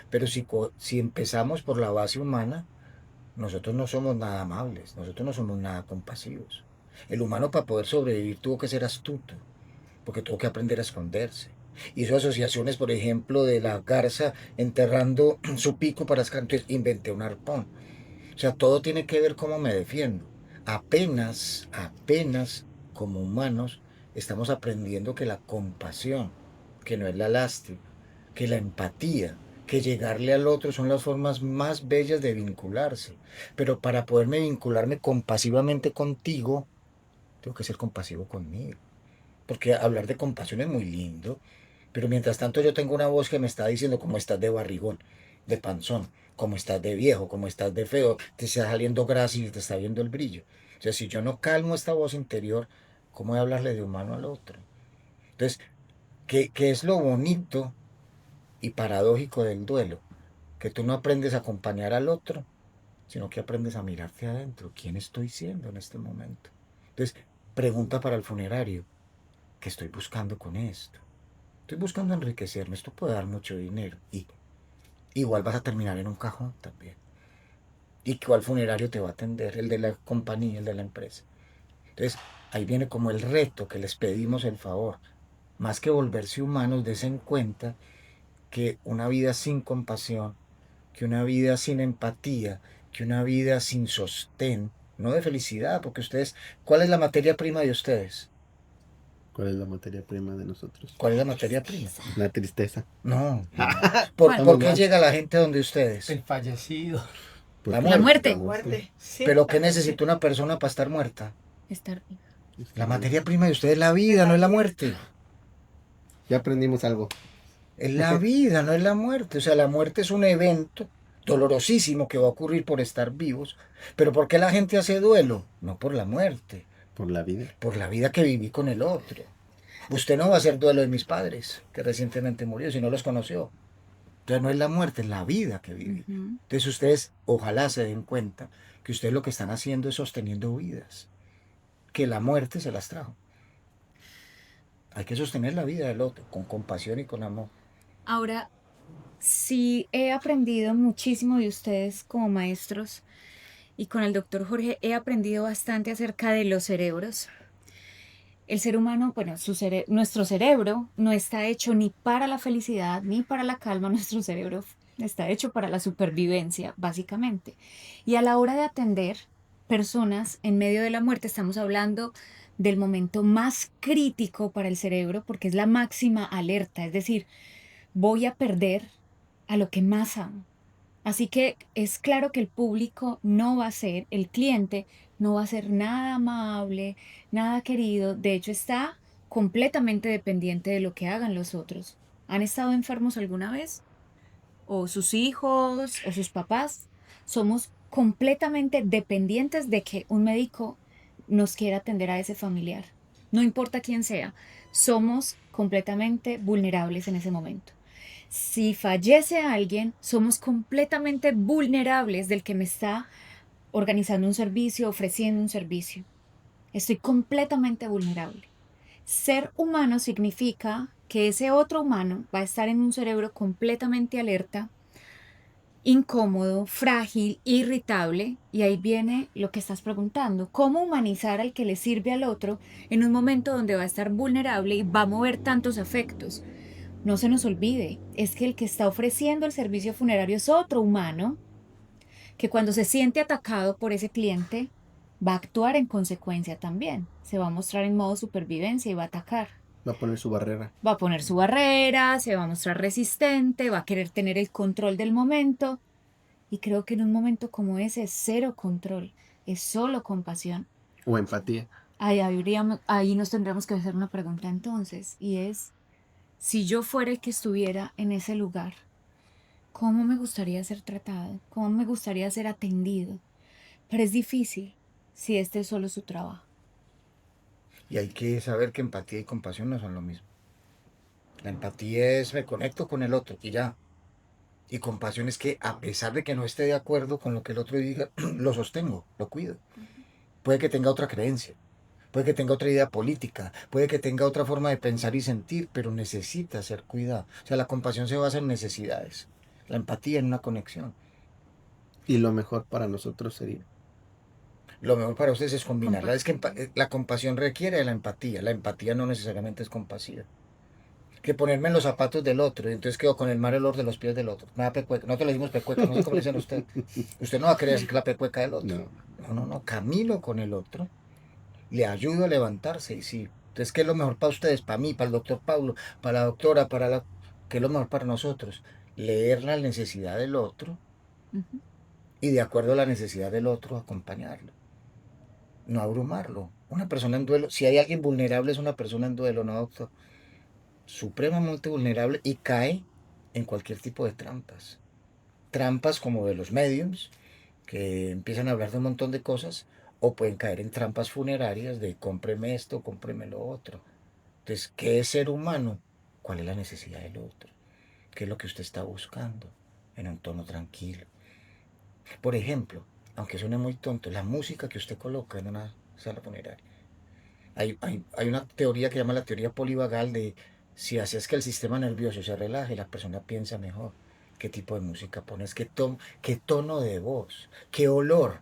Pero si empezamos por la base humana, nosotros no somos nada amables, nosotros no somos nada compasivos. El humano para poder sobrevivir tuvo que ser astuto, porque tuvo que aprender a esconderse. Hizo asociaciones, por ejemplo, de la garza enterrando su pico para escapar. Entonces inventé un arpón. O sea, todo tiene que ver cómo me defiendo. Apenas como humanos estamos aprendiendo que la compasión, que no es la lástima, que la empatía, que llegarle al otro son las formas más bellas de vincularse. Pero para poderme vincularme compasivamente contigo, tengo que ser compasivo conmigo. Porque hablar de compasión es muy lindo, pero mientras tanto yo tengo una voz que me está diciendo cómo estás de barrigón, de panzón, cómo estás de viejo, cómo estás de feo, te está saliendo grasa y te está viendo el brillo. O sea, si yo no calmo esta voz interior, ¿cómo voy a hablarle de humano al otro? Entonces, ¿qué es lo bonito y paradójico del duelo? Que tú no aprendes a acompañar al otro, sino que aprendes a mirarte adentro. ¿Quién estoy siendo en este momento? Entonces, pregunta para el funerario. ¿Qué estoy buscando con esto? Estoy buscando enriquecerme, esto puede dar mucho dinero y igual vas a terminar en un cajón también. ¿Y cuál funerario te va a atender? El de la compañía, el de la empresa. Entonces, ahí viene como el reto que les pedimos el favor. Más que volverse humanos, des en cuenta que una vida sin compasión, que una vida sin empatía, que una vida sin sostén, no de felicidad, porque ustedes, ¿cuál es la materia prima de ustedes? ¿Cuál es la materia prima de nosotros? ¿Cuál es la materia prima? La tristeza. No. ¿Cuál? ¿Por qué llega la gente donde ustedes? El fallecido. Pues, La La muerte. la Muerte. Sí. ¿Pero qué necesita una persona para estar muerta? Estar La materia prima de ustedes es la vida, no es la muerte. Ya aprendimos algo. Es la vida, no es la muerte. O sea, la muerte es un evento dolorosísimo que va a ocurrir por estar vivos. Pero ¿por qué la gente hace duelo? No por la muerte, Por la vida. por la vida que viví con el otro. Usted no va a hacer duelo de mis padres, que recientemente murió, si no los conoció. Entonces no es la muerte, es la vida que viví. Ujú. Entonces ustedes ojalá se den cuenta que ustedes lo que están haciendo es sosteniendo vidas, que la muerte se las trajo. Hay que sostener la vida del otro con compasión y con amor. Ahora, sí he aprendido muchísimo de ustedes como maestros y con el doctor Jorge he aprendido bastante acerca de los cerebros. El ser humano, bueno, nuestro cerebro no está hecho ni para la felicidad ni para la calma, nuestro cerebro está hecho para la supervivencia, básicamente. Y a la hora de atender personas en medio de la muerte, estamos hablando del momento más crítico para el cerebro porque es la máxima alerta, es decir, voy a perder a lo que más amo. Así que es claro que el público no va a ser, el cliente no va a ser nada amable, nada querido. De hecho, está completamente dependiente de lo que hagan los otros. ¿Han estado enfermos alguna vez? ¿O sus hijos o sus papás? Somos completamente dependientes de que un médico nos quiera atender a ese familiar. No importa quién sea, somos completamente vulnerables en ese momento. Si fallece alguien, somos completamente vulnerables del que me está organizando un servicio, ofreciendo un servicio. Estoy completamente vulnerable. Ser humano significa que ese otro humano va a estar en un cerebro completamente alerta, incómodo, frágil, irritable, y ahí viene lo que estás preguntando: ¿cómo humanizar al que le sirve al otro en un momento donde va a estar vulnerable y va a mover tantos afectos? No se nos olvide, es que el que está ofreciendo el servicio funerario es otro humano que cuando se siente atacado por ese cliente va a actuar en consecuencia también. Se va a mostrar en modo supervivencia y va a atacar. Va a poner su barrera. Va a poner su barrera, se va a mostrar resistente, va a querer tener el control del momento. Y creo que en un momento como ese es cero control, es solo compasión. O empatía. Ahí nos tendremos que hacer una pregunta entonces, y es, si yo fuera el que estuviera en ese lugar, ¿cómo me gustaría ser tratado? ¿Cómo me gustaría ser atendido? Pero es difícil si este es solo su trabajo. Y hay que saber que empatía y compasión no son lo mismo. La empatía es me conecto con el otro y ya. Y compasión es que a pesar de que no esté de acuerdo con lo que el otro diga, lo sostengo, lo cuido. Puede que tenga otra creencia, puede que tenga otra idea política, puede que tenga otra forma de pensar y sentir, pero necesita ser cuidado. O sea, la compasión se basa en necesidades, la empatía en una conexión. Y lo mejor para nosotros sería. Lo mejor para ustedes es combinarla. Es que la compasión requiere de la empatía no necesariamente es compasiva. Que ponerme en los zapatos del otro, y entonces quedo con el mal olor de los pies del otro. Me da pecueca, nosotros le decimos pecueca, no sé cómo le dicen usted. Usted no va a querer decir que la pecueca del otro. No. No, camino con el otro, le ayudo a levantarse, y sí. Entonces, ¿qué es lo mejor para ustedes? Para mí, para el doctor Pablo, para la doctora, ¿qué es lo mejor para nosotros? Leer la necesidad del otro Ujú. y de acuerdo a la necesidad del otro, acompañarlo. No abrumarlo. Una persona en duelo, si hay alguien vulnerable, es una persona en duelo, ¿no, doctor? Supremamente vulnerable y cae en cualquier tipo de trampas. Trampas como de los mediums, que empiezan a hablar de un montón de cosas, o pueden caer en trampas funerarias de cómpreme esto, cómpreme lo otro. Entonces, ¿qué es ser humano? ¿Cuál es la necesidad del otro? ¿Qué es lo que usted está buscando? En un tono tranquilo. Por ejemplo, aunque suene muy tonto, la música que usted coloca en una sala funeraria. Hay una teoría que llama la teoría polivagal de si haces que el sistema nervioso se relaje, la persona piensa mejor. ¿Qué tipo de música pones? ¿Qué tono de voz? ¿Qué olor?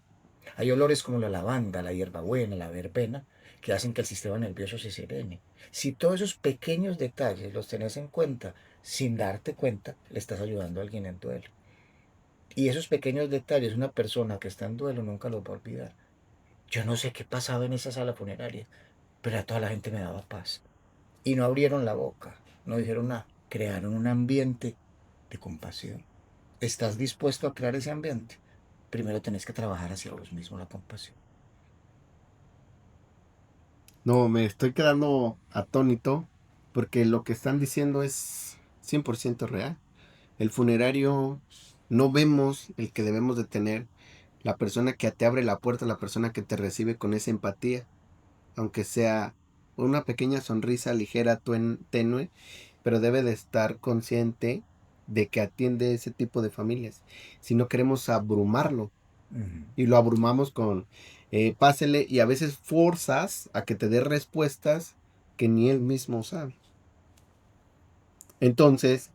Hay olores como la lavanda, la hierbabuena, la verbena, que hacen que el sistema nervioso se serene. Si todos esos pequeños detalles los tenés en cuenta, sin darte cuenta, le estás ayudando a alguien en duelo. Y esos pequeños detalles, una persona que está en duelo nunca los va a olvidar. Yo no sé qué pasaba en esa sala funeraria, pero a toda la gente me daba paz. Y no abrieron la boca, no dijeron nada, crearon un ambiente de compasión. ¿Estás dispuesto a crear ese ambiente? Primero tenés que trabajar hacia vos mismo la compasión. No, me estoy quedando atónito porque lo que están diciendo es 100% real. El funerario no vemos el que debemos de tener, la persona que te abre la puerta, la persona que te recibe con esa empatía, aunque sea una pequeña sonrisa ligera, tenue, pero debe de estar consciente de que atiende ese tipo de familias. Si no queremos abrumarlo y lo abrumamos con pásele y a veces forzas a que te dé respuestas que ni él mismo sabe. Entonces,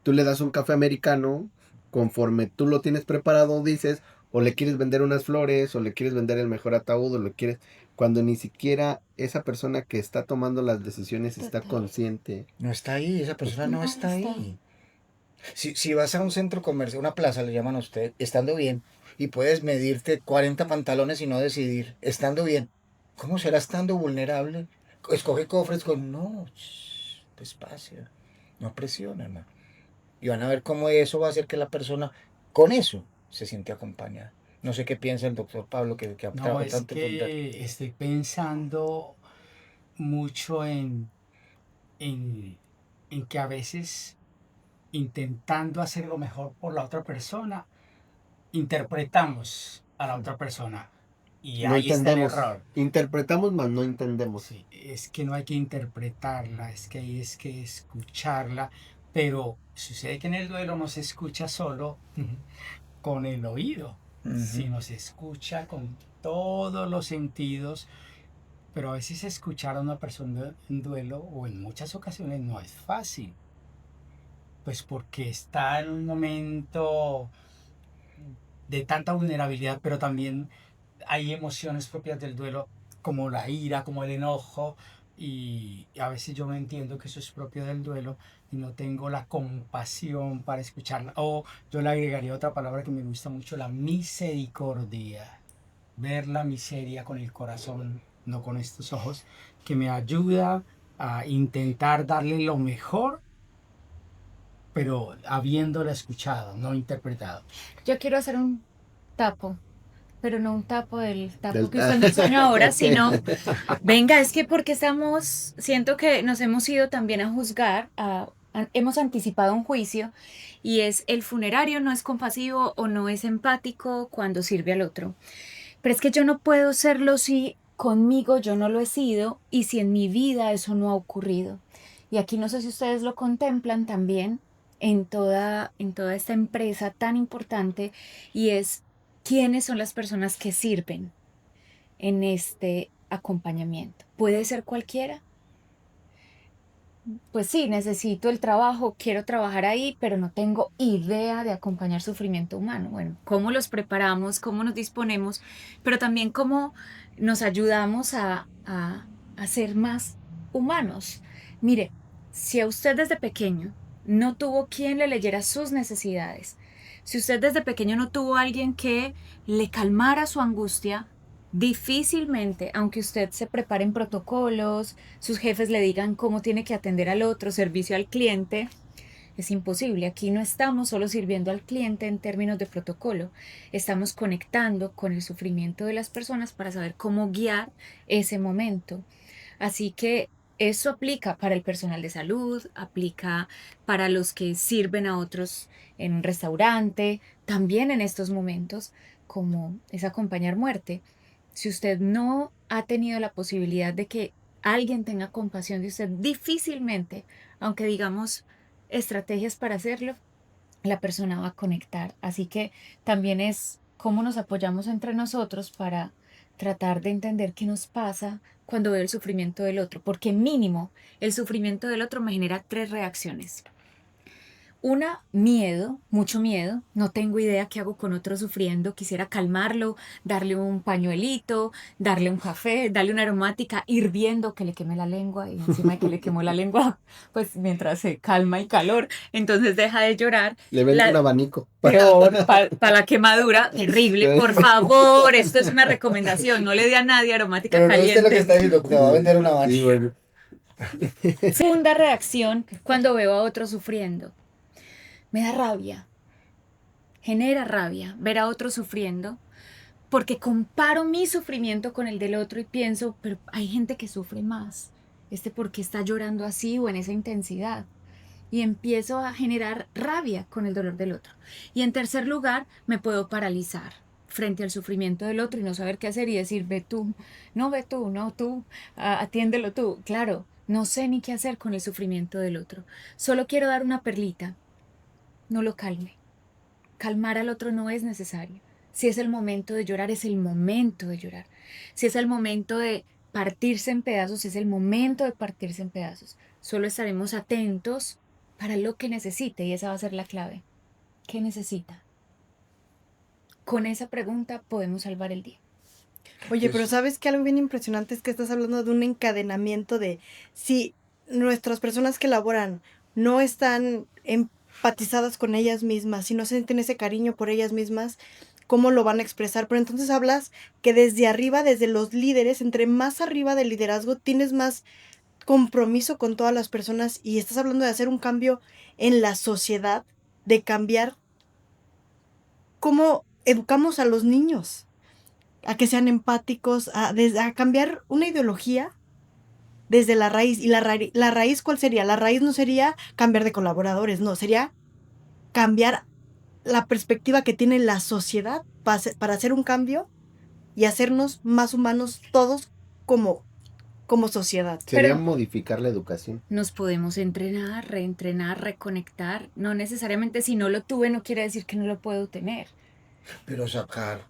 tú le das un café americano, conforme tú lo tienes preparado, dices, o le quieres vender unas flores, o le quieres vender el mejor ataúd, o le quieres, cuando ni siquiera esa persona que está tomando las decisiones está Total. consciente. No está ahí, esa persona no No está está. ahí. Si vas a un centro comercial, una plaza le llaman a usted, estando bien, y puedes medirte 40 pantalones y no decidir, estando bien, ¿cómo será estando vulnerable? Escoge cofres con... No, despacio, no presiona, hermano. Y van a ver cómo eso va a hacer que la persona, con eso, se siente acompañada. No sé qué piensa el doctor Pablo, que ha No, trabajado es tanto con... que estoy pensando mucho en, en que a veces intentando hacer lo mejor por la otra persona, interpretamos a la otra persona. Y No ahí está el entendemos. error. Interpretamos, mas no entendemos. Sí, es que no hay que interpretarla, es que hay que escucharla, pero sucede que en el duelo no se escucha solo con el oído, si nos escucha con todos los sentidos, pero a veces escuchar a una persona en duelo o en muchas ocasiones no es fácil, pues porque está en un momento de tanta vulnerabilidad, pero también hay emociones propias del duelo, como la ira, como el enojo, y a veces yo me entiendo que eso es propio del duelo y no tengo la compasión para escucharla. O yo le agregaría otra palabra que me gusta mucho, la misericordia. Ver la miseria con el corazón, no con estos ojos, que me ayuda a intentar darle lo mejor, pero habiéndola escuchado, no interpretado. Yo quiero hacer un tapo, pero no un tapo del tapo Del- que usted me enseñó ahora, Ok. sino, venga, es que porque siento que nos hemos ido también a juzgar, hemos anticipado un juicio, y es el funerario no es compasivo o no es empático cuando sirve al otro. Pero es que yo no puedo serlo si conmigo yo no lo he sido y si en mi vida eso no ha ocurrido. Y aquí no sé si ustedes lo contemplan también en toda esta empresa tan importante, y es quiénes son las personas que sirven en este acompañamiento. ¿Puede ser cualquiera? Pues sí, necesito el trabajo, quiero trabajar ahí, pero no tengo idea de acompañar sufrimiento humano. Bueno, ¿cómo los preparamos? ¿Cómo nos disponemos? Pero también cómo nos ayudamos a ser más humanos. Mire, si a usted desde pequeño no tuvo quien le leyera sus necesidades, si usted desde pequeño no tuvo alguien que le calmara su angustia, difícilmente, aunque usted se prepare en protocolos, sus jefes le digan cómo tiene que atender al otro, servicio al cliente, es imposible. Aquí no estamos solo sirviendo al cliente en términos de protocolo, estamos conectando con el sufrimiento de las personas para saber cómo guiar ese momento. Así que eso aplica para el personal de salud, aplica para los que sirven a otros en un restaurante, también en estos momentos, como es acompañar muerte. Si usted no ha tenido la posibilidad de que alguien tenga compasión de usted, difícilmente, aunque digamos estrategias para hacerlo, la persona va a conectar. Así que también es cómo nos apoyamos entre nosotros para tratar de entender qué nos pasa cuando veo el sufrimiento del otro, porque mínimo el sufrimiento del otro me genera 3 reacciones. Una, miedo, mucho miedo. No tengo idea qué hago con otro sufriendo. Quisiera calmarlo, darle un pañuelito, darle un café, darle una aromática hirviendo que le queme la lengua, y encima de que le quemó la lengua, pues mientras se calma el calor, entonces deja de llorar. Le vende un La, abanico. Peor, para la quemadura, terrible. Por favor, esto es una recomendación. No le dé a nadie aromática Pero no es lo que caliente. está diciendo, que te va a vender una Sí, varilla. bueno. Segunda reacción, cuando veo a otro sufriendo. Me da rabia, genera rabia ver a otro sufriendo, porque comparo mi sufrimiento con el del otro y pienso, pero hay gente que sufre más. ¿Por qué está llorando así o en esa intensidad? Y empiezo a generar rabia con el dolor del otro. Y en tercer lugar, me puedo paralizar frente al sufrimiento del otro y no saber qué hacer y decir, ve tú, no tú, atiéndelo tú. Claro, no sé ni qué hacer con el sufrimiento del otro. Solo quiero dar una perlita. No lo calme. Calmar al otro no es necesario. Si es el momento de llorar, es el momento de llorar. Si es el momento de partirse en pedazos, es el momento de partirse en pedazos. Solo estaremos atentos para lo que necesite, y esa va a ser la clave. ¿Qué necesita? Con esa pregunta podemos salvar el día. Oye, pero ¿sabes qué? Algo bien impresionante es que estás hablando de un encadenamiento de si nuestras personas que laboran no están empatizadas con ellas mismas, si no sienten ese cariño por ellas mismas, ¿cómo lo van a expresar? Pero entonces hablas que desde arriba, desde los líderes, entre más arriba del liderazgo, tienes más compromiso con todas las personas y estás hablando de hacer un cambio en la sociedad, de cambiar cómo educamos a los niños, a que sean empáticos, a cambiar una ideología desde la raíz. ¿Y la raíz cuál sería? La raíz no sería cambiar de colaboradores, no, sería cambiar la perspectiva que tiene la sociedad para hacer un cambio y hacernos más humanos todos como sociedad. Sería Pero modificar la educación. nos podemos entrenar, reentrenar, reconectar. No necesariamente si no lo tuve no quiere decir que no lo puedo tener. Pero sacar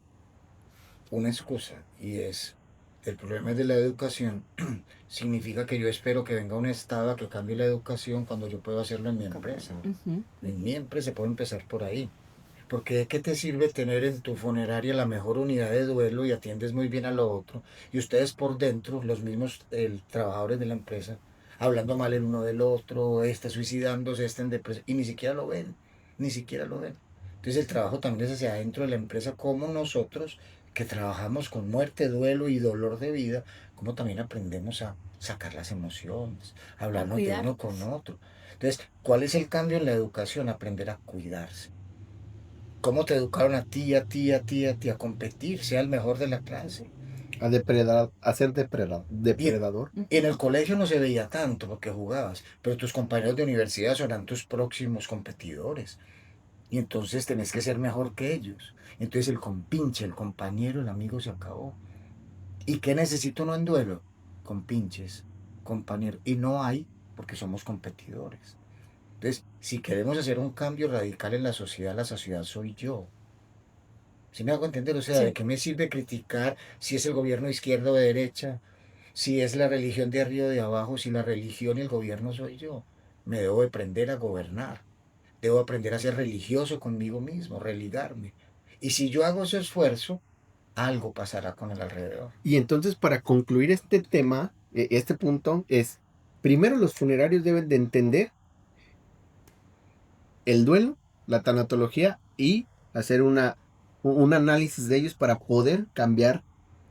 una excusa y es, el problema es de la educación, significa que yo espero que venga un Estado a que cambie la educación cuando yo puedo hacerlo en mi empresa. Ujú. En mi empresa se puede empezar por ahí. Porque ¿de qué te sirve tener en tu funeraria la mejor unidad de duelo y atiendes muy bien a lo otro? Y ustedes por dentro, los mismos trabajadores de la empresa, hablando mal el uno del otro, este suicidándose, este en depresión, y ni siquiera lo ven, ni siquiera lo ven. Entonces el trabajo también es hacia adentro de la empresa, como nosotros, que trabajamos con muerte, duelo y dolor de vida, como también aprendemos a sacar las emociones, A hablarnos de uno con cuidarnos. otro. Entonces, ¿cuál es el cambio en la educación? Aprender a cuidarse. ¿Cómo te educaron a ti, a ti, a ti, a ti, a competir, sea el mejor de la clase? A ser Y, depredador. y en Ujú. el colegio no se veía tanto porque jugabas, pero tus compañeros de universidad serán tus próximos competidores. Y entonces tenés que ser mejor que ellos. Entonces el compinche, el compañero, el amigo se acabó. ¿Y qué necesito uno en duelo? Compinches, compañeros. Y no hay porque somos competidores. Entonces, si queremos hacer un cambio radical en la sociedad soy yo. ¿Sí me hago entender? O sea, ¿de Sí. qué me sirve criticar si es el gobierno de izquierda o de derecha? Si es la religión de arriba o de abajo, si la religión y el gobierno soy yo. Me debo de aprender a gobernar. Debo aprender a ser religioso conmigo mismo, religarme. Y si yo hago ese esfuerzo, algo pasará con el alrededor. Y entonces, para concluir este tema, este punto es, primero los funerarios deben de entender el duelo, la tanatología y hacer un análisis de ellos para poder cambiar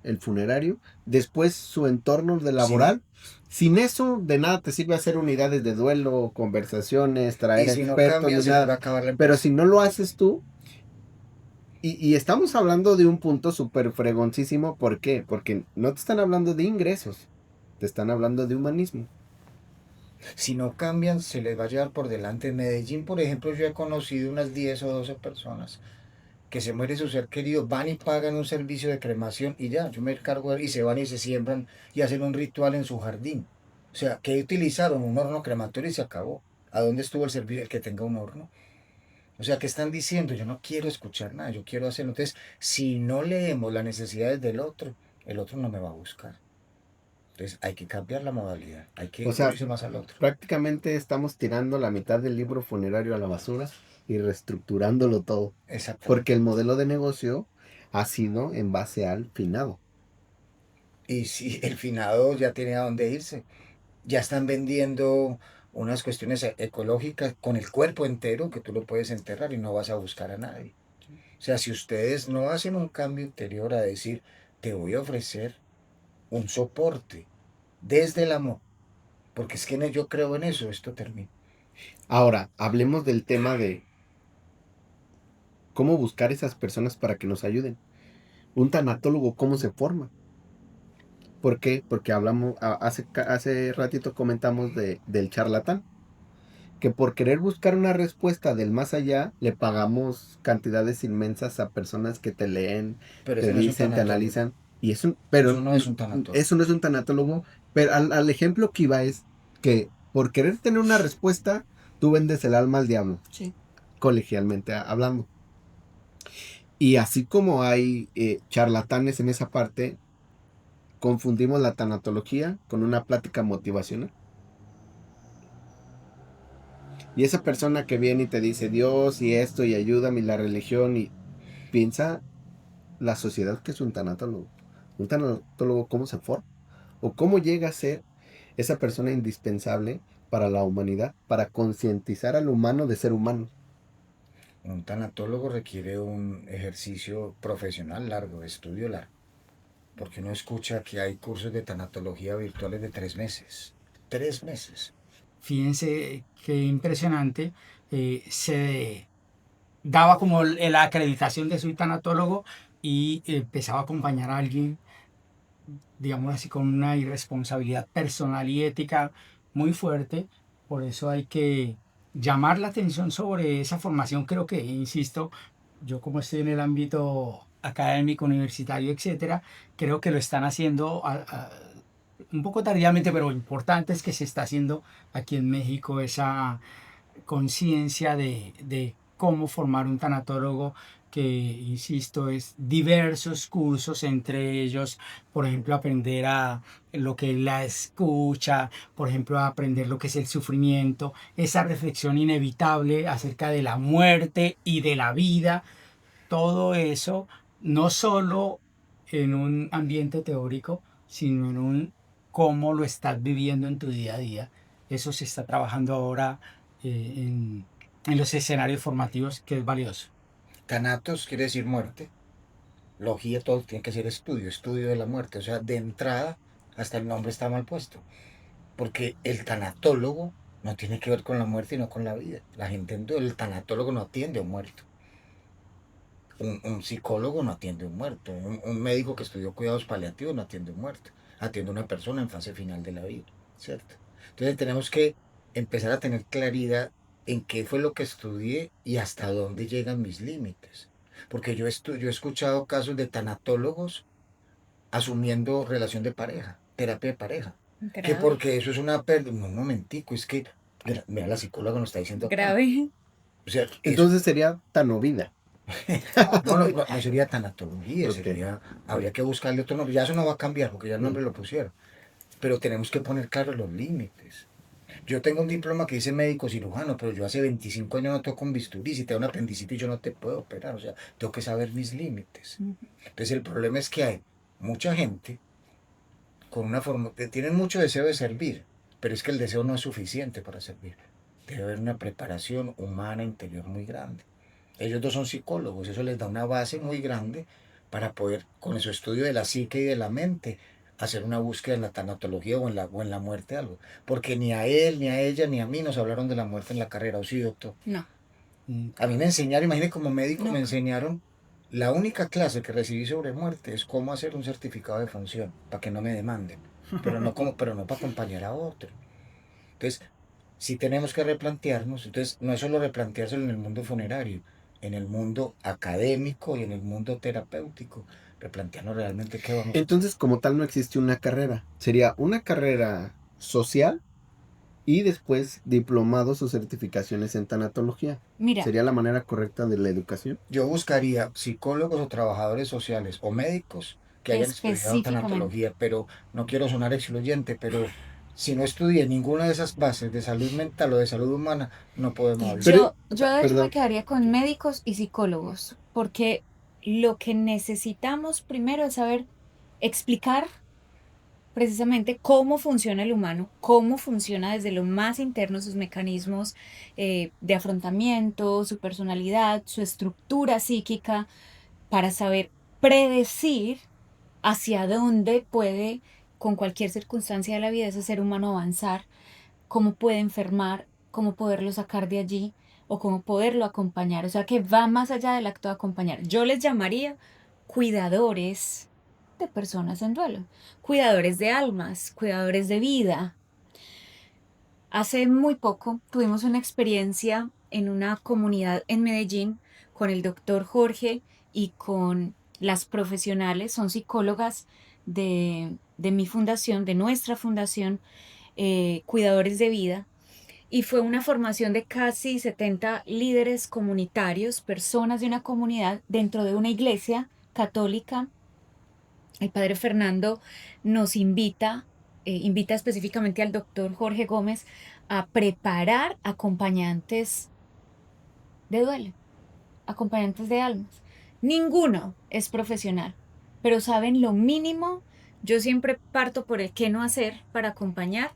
el funerario. Después su entorno de Sí. laboral. Sin eso, de nada te sirve hacer unidades de duelo, conversaciones, Y traer si no expertos, cambian, ni se les va nada. a acabar la Pero empresa. si no lo haces tú, y estamos hablando de un punto súper fregoncísimo, ¿por qué? Porque no te están hablando de ingresos, te están hablando de humanismo. Si no cambian, se les va a llevar por delante. En Medellín, por ejemplo, yo he conocido unas 10 o 12 personas que se muere su ser querido, van y pagan un servicio de cremación y ya, yo me encargo y se van y se siembran y hacen un ritual en su jardín. O sea, que utilizaron un horno crematorio y se acabó. ¿A dónde estuvo el servicio el que tenga un horno? O sea, ¿qué están diciendo? Yo no quiero escuchar nada, yo quiero hacerlo. Entonces, si no leemos las necesidades del otro, el otro no me va a buscar. Entonces, hay que cambiar la modalidad, hay que O sea, incluirse más al otro. prácticamente estamos tirando la mitad del libro funerario a la basura y reestructurándolo todo. Porque Exactamente. el modelo de negocio ha sido en base al finado. Y si el finado ya tiene a dónde irse, ya están vendiendo unas cuestiones ecológicas con el cuerpo entero que tú lo puedes enterrar y no vas a buscar a nadie. O sea, si ustedes no hacen un cambio interior a decir, te voy a ofrecer un soporte desde el amor, porque es que yo creo en eso, esto termina. Ahora, hablemos del tema de cómo buscar esas personas para que nos ayuden. Un tanatólogo, ¿cómo se forma? ¿Por qué? Porque hablamos, hace ratito comentamos del charlatán, que por querer buscar una respuesta del más allá, le pagamos cantidades inmensas a personas que te leen, Pero te ese no es un dicen, te tanatólogo, analizan, y eso pero no es un tanatólogo. eso no es un tanatólogo, pero al ejemplo que iba es que por querer tener una respuesta, tú vendes el alma al diablo, Sí. colegialmente hablando. Y así como hay charlatanes en esa parte, confundimos la tanatología con una plática motivacional. Y esa persona que viene y te dice Dios y esto y ayúdame y la religión y piensa la sociedad que es un tanatólogo. Un tanatólogo, ¿cómo se forma? O cómo llega a ser esa persona indispensable para la humanidad, para concientizar al humano de ser humano. Un tanatólogo requiere un ejercicio profesional largo, de estudio largo, porque uno escucha que hay cursos de tanatología virtuales de 3 meses. 3 meses. Fíjense qué impresionante. Se daba como la acreditación de soy tanatólogo y empezaba a acompañar a alguien, digamos así, con una irresponsabilidad personal y ética muy fuerte. Por eso hay que llamar la atención sobre esa formación. Creo que, insisto, yo como estoy en el ámbito académico, universitario, etcétera, creo que lo están haciendo un poco tardíamente, pero lo importante es que se está haciendo aquí en México esa conciencia de cómo formar un tanatólogo que, insisto, es diversos cursos, entre ellos, por ejemplo, aprender a lo que es la escucha, por ejemplo, a aprender lo que es el sufrimiento, esa reflexión inevitable acerca de la muerte y de la vida, todo eso, no solo en un ambiente teórico, sino en un cómo lo estás viviendo en tu día a día. Eso se está trabajando ahora en los escenarios formativos, que es valioso. Thanatos quiere decir muerte. Logía, todo tiene que ser estudio, estudio de la muerte. O sea, de entrada, hasta el nombre está mal puesto. Porque el tanatólogo no tiene que ver con la muerte y no con la vida. La gente, el tanatólogo no atiende a un muerto. Un psicólogo no atiende a un muerto. Un médico que estudió cuidados paliativos no atiende a un muerto. Atiende a una persona en fase final de la vida, ¿cierto? Entonces tenemos que empezar a tener claridad en qué fue lo que estudié y hasta dónde llegan mis límites. Porque yo he escuchado casos de tanatólogos asumiendo relación de pareja, terapia de pareja. Que Grave. porque eso es una pérdida. No, un momentico, es que, mira, la psicóloga nos está diciendo acá. Grave. O sea, Entonces sería tanovida. no sería tanatología, Ok. habría que buscarle otro nombre. Ya eso no va a cambiar porque ya el nombre lo pusieron. Pero tenemos que poner claros los límites. Yo tengo un diploma que dice médico cirujano, pero yo hace 25 años no toco un bisturí. Si te da una apendicitis, yo no te puedo operar. O sea, tengo que saber mis límites. Entonces, el problema es que hay mucha gente con una forma, que tienen mucho deseo de servir, pero es que el deseo no es suficiente para servir. Debe haber una preparación humana interior muy grande. Ellos dos son psicólogos, eso les da una base muy grande para poder, con su estudio de la psique y de la mente, hacer una búsqueda en la tanatología o en la muerte de algo. Porque ni a él, ni a ella, ni a mí nos hablaron de la muerte en la carrera, ¿o sí, doctor? No. A mí me enseñaron, imagínate, como médico No. me enseñaron, la única clase que recibí sobre muerte es cómo hacer un certificado de función, para que no me demanden, pero no para acompañar a otro. Entonces, sí tenemos que replantearnos, entonces no es solo replanteárselo en el mundo funerario, en el mundo académico y en el mundo terapéutico, replantearnos realmente qué vamos a hacer. Entonces, como tal, no existe una carrera. Sería una carrera social y después diplomados o certificaciones en tanatología. Mira, ¿Sería la manera correcta de la educación? Yo buscaría psicólogos o trabajadores sociales o médicos que hayan estudiado específicamente. tanatología, pero no quiero sonar excluyente, pero si no estudié ninguna de esas bases de salud mental o de salud humana, no podemos hablar. Pero- Yo de hecho perdón. me quedaría con médicos y psicólogos, porque lo que necesitamos primero es saber explicar precisamente cómo funciona el humano, cómo funciona desde lo más interno sus mecanismos de afrontamiento, su personalidad, su estructura psíquica, para saber predecir hacia dónde puede, con cualquier circunstancia de la vida, ese ser humano avanzar, cómo puede enfermar, cómo poderlo sacar de allí o cómo poderlo acompañar. O sea que va más allá del acto de acompañar. Yo les llamaría cuidadores de personas en duelo, cuidadores de almas, cuidadores de vida. Hace muy poco tuvimos una experiencia en una comunidad en Medellín con el doctor Jorge y con las profesionales, son psicólogas de mi fundación, de nuestra fundación, Cuidadores de Vida, y fue una formación de casi 70 líderes comunitarios, personas de una comunidad dentro de una iglesia católica. El padre Fernando nos invita específicamente al doctor Jorge Gómez a preparar acompañantes de duelo, acompañantes de almas. Ninguno es profesional, pero saben lo mínimo. Yo siempre parto por el qué no hacer para acompañar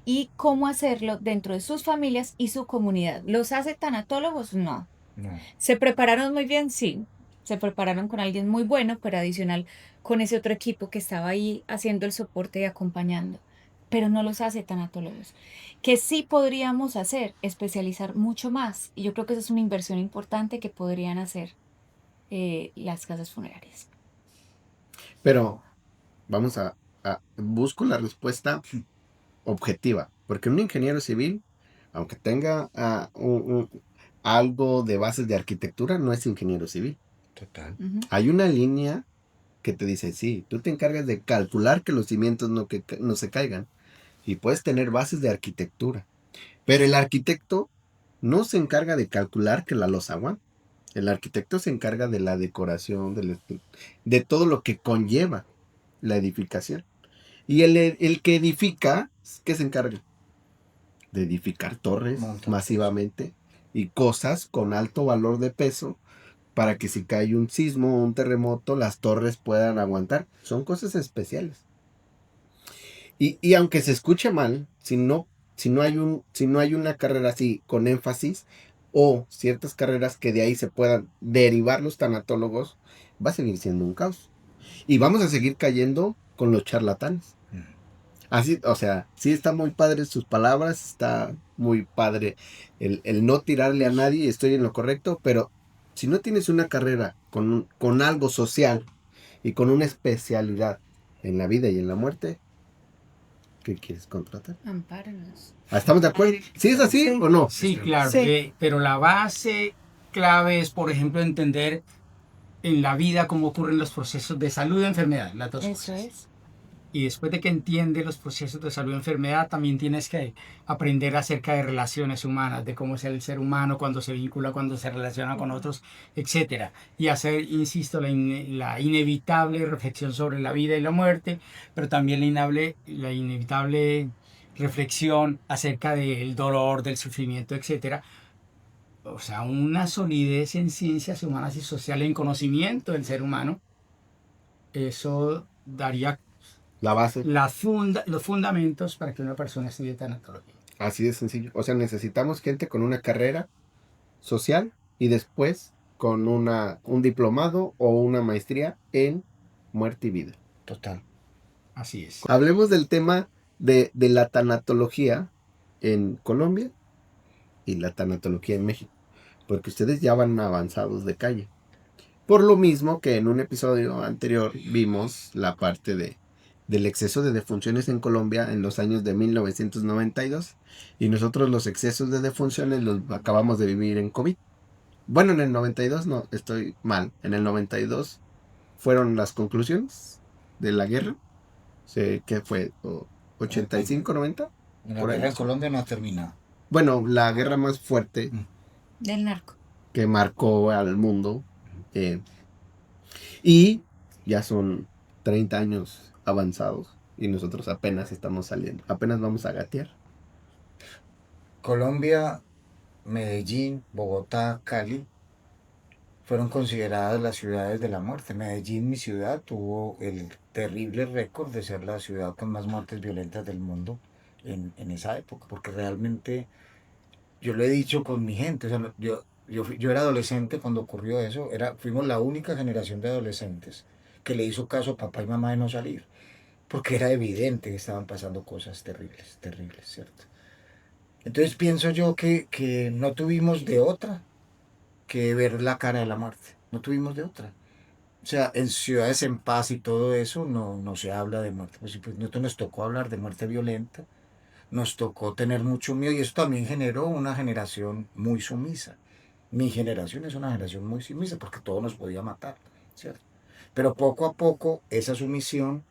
y cómo hacerlo dentro de sus familias y su comunidad. ¿Los hace tanatólogos? No. No. ¿Se prepararon muy bien? Sí. Se prepararon con alguien muy bueno, pero adicional con ese otro equipo que estaba ahí haciendo el soporte y acompañando. Pero no los hace tanatólogos. Que sí podríamos hacer, especializar mucho más. Y yo creo que esa es una inversión importante que podrían hacer las casas funerarias. Pero vamos busco la respuesta objetiva, porque un ingeniero civil, aunque tenga algo de bases de arquitectura, no es ingeniero civil. Total. Ujú. Hay una línea que te dice, sí, tú te encargas de calcular que los cimientos no se caigan y puedes tener bases de arquitectura, pero el arquitecto no se encarga de calcular que la losa aguante. El arquitecto se encarga de la decoración, de todo lo que conlleva la edificación. Y el que edifica, ¿qué se encarga? De edificar torres Monta. masivamente y cosas con alto valor de peso para que si cae un sismo o un terremoto, las torres puedan aguantar. Son cosas especiales. Y aunque se escuche mal, si no hay una carrera así con énfasis o ciertas carreras que de ahí se puedan derivar los tanatólogos, va a seguir siendo un caos. Y vamos a seguir cayendo con los charlatanes. Así, o sea, sí está muy padre sus palabras, está muy padre el no tirarle a nadie, estoy en lo correcto, pero si no tienes una carrera con algo social y con una especialidad en la vida y en la muerte, ¿qué quieres contratar? Ampáranos. ¿Estamos de acuerdo? ¿Sí es así Sí. o no? Sí, claro, Sí. pero la base clave es, por ejemplo, entender en la vida cómo ocurren los procesos de salud y enfermedad, las dos Eso cosas. es. Y después de que entiendes los procesos de salud y enfermedad, también tienes que aprender acerca de relaciones humanas, de cómo es el ser humano, cuando se vincula, cuando se relaciona con otros, etcétera. Y hacer, insisto, la inevitable reflexión sobre la vida y la muerte, pero también la inevitable reflexión acerca del dolor, del sufrimiento, etcétera. O sea, una solidez en ciencias humanas y sociales, en conocimiento del ser humano, eso daría La base. los fundamentos para que una persona estudie tanatología. Así de sencillo. O sea, necesitamos gente con una carrera social y después con un diplomado o una maestría en muerte y vida. Total. Así es. Hablemos del tema de la tanatología en Colombia y la tanatología en México, porque ustedes ya van avanzados de calle. Por lo mismo que en un episodio anterior vimos la parte del exceso de defunciones en Colombia en los años de 1992 y nosotros los excesos de defunciones los acabamos de vivir en COVID. Bueno, en el 92 no, estoy mal. En el 92 fueron las conclusiones de la guerra. ¿Qué fue? ¿85, 90? La Por ahí. guerra en Colombia no ha terminado. Bueno, la guerra más fuerte Del narco. que marcó al mundo. Y ya son 30 años avanzados y nosotros apenas estamos saliendo. Apenas vamos a gatear. Colombia, Medellín, Bogotá, Cali fueron consideradas las ciudades de la muerte. Medellín, mi ciudad, tuvo el terrible récord de ser la ciudad con más muertes violentas del mundo en esa época, porque realmente, yo lo he dicho con mi gente, o sea, yo era adolescente cuando ocurrió eso, fuimos la única generación de adolescentes que le hizo caso a papá y mamá de no salir, porque era evidente que estaban pasando cosas terribles, terribles, ¿cierto? Entonces pienso yo que no tuvimos de otra que ver la cara de la muerte. No tuvimos de otra. O sea, en ciudades en paz y todo eso no se habla de muerte. Pues, nosotros nos tocó hablar de muerte violenta, nos tocó tener mucho miedo y eso también generó una generación muy sumisa. Mi generación es una generación muy sumisa porque todo nos podía matar, ¿cierto? Pero poco a poco esa sumisión,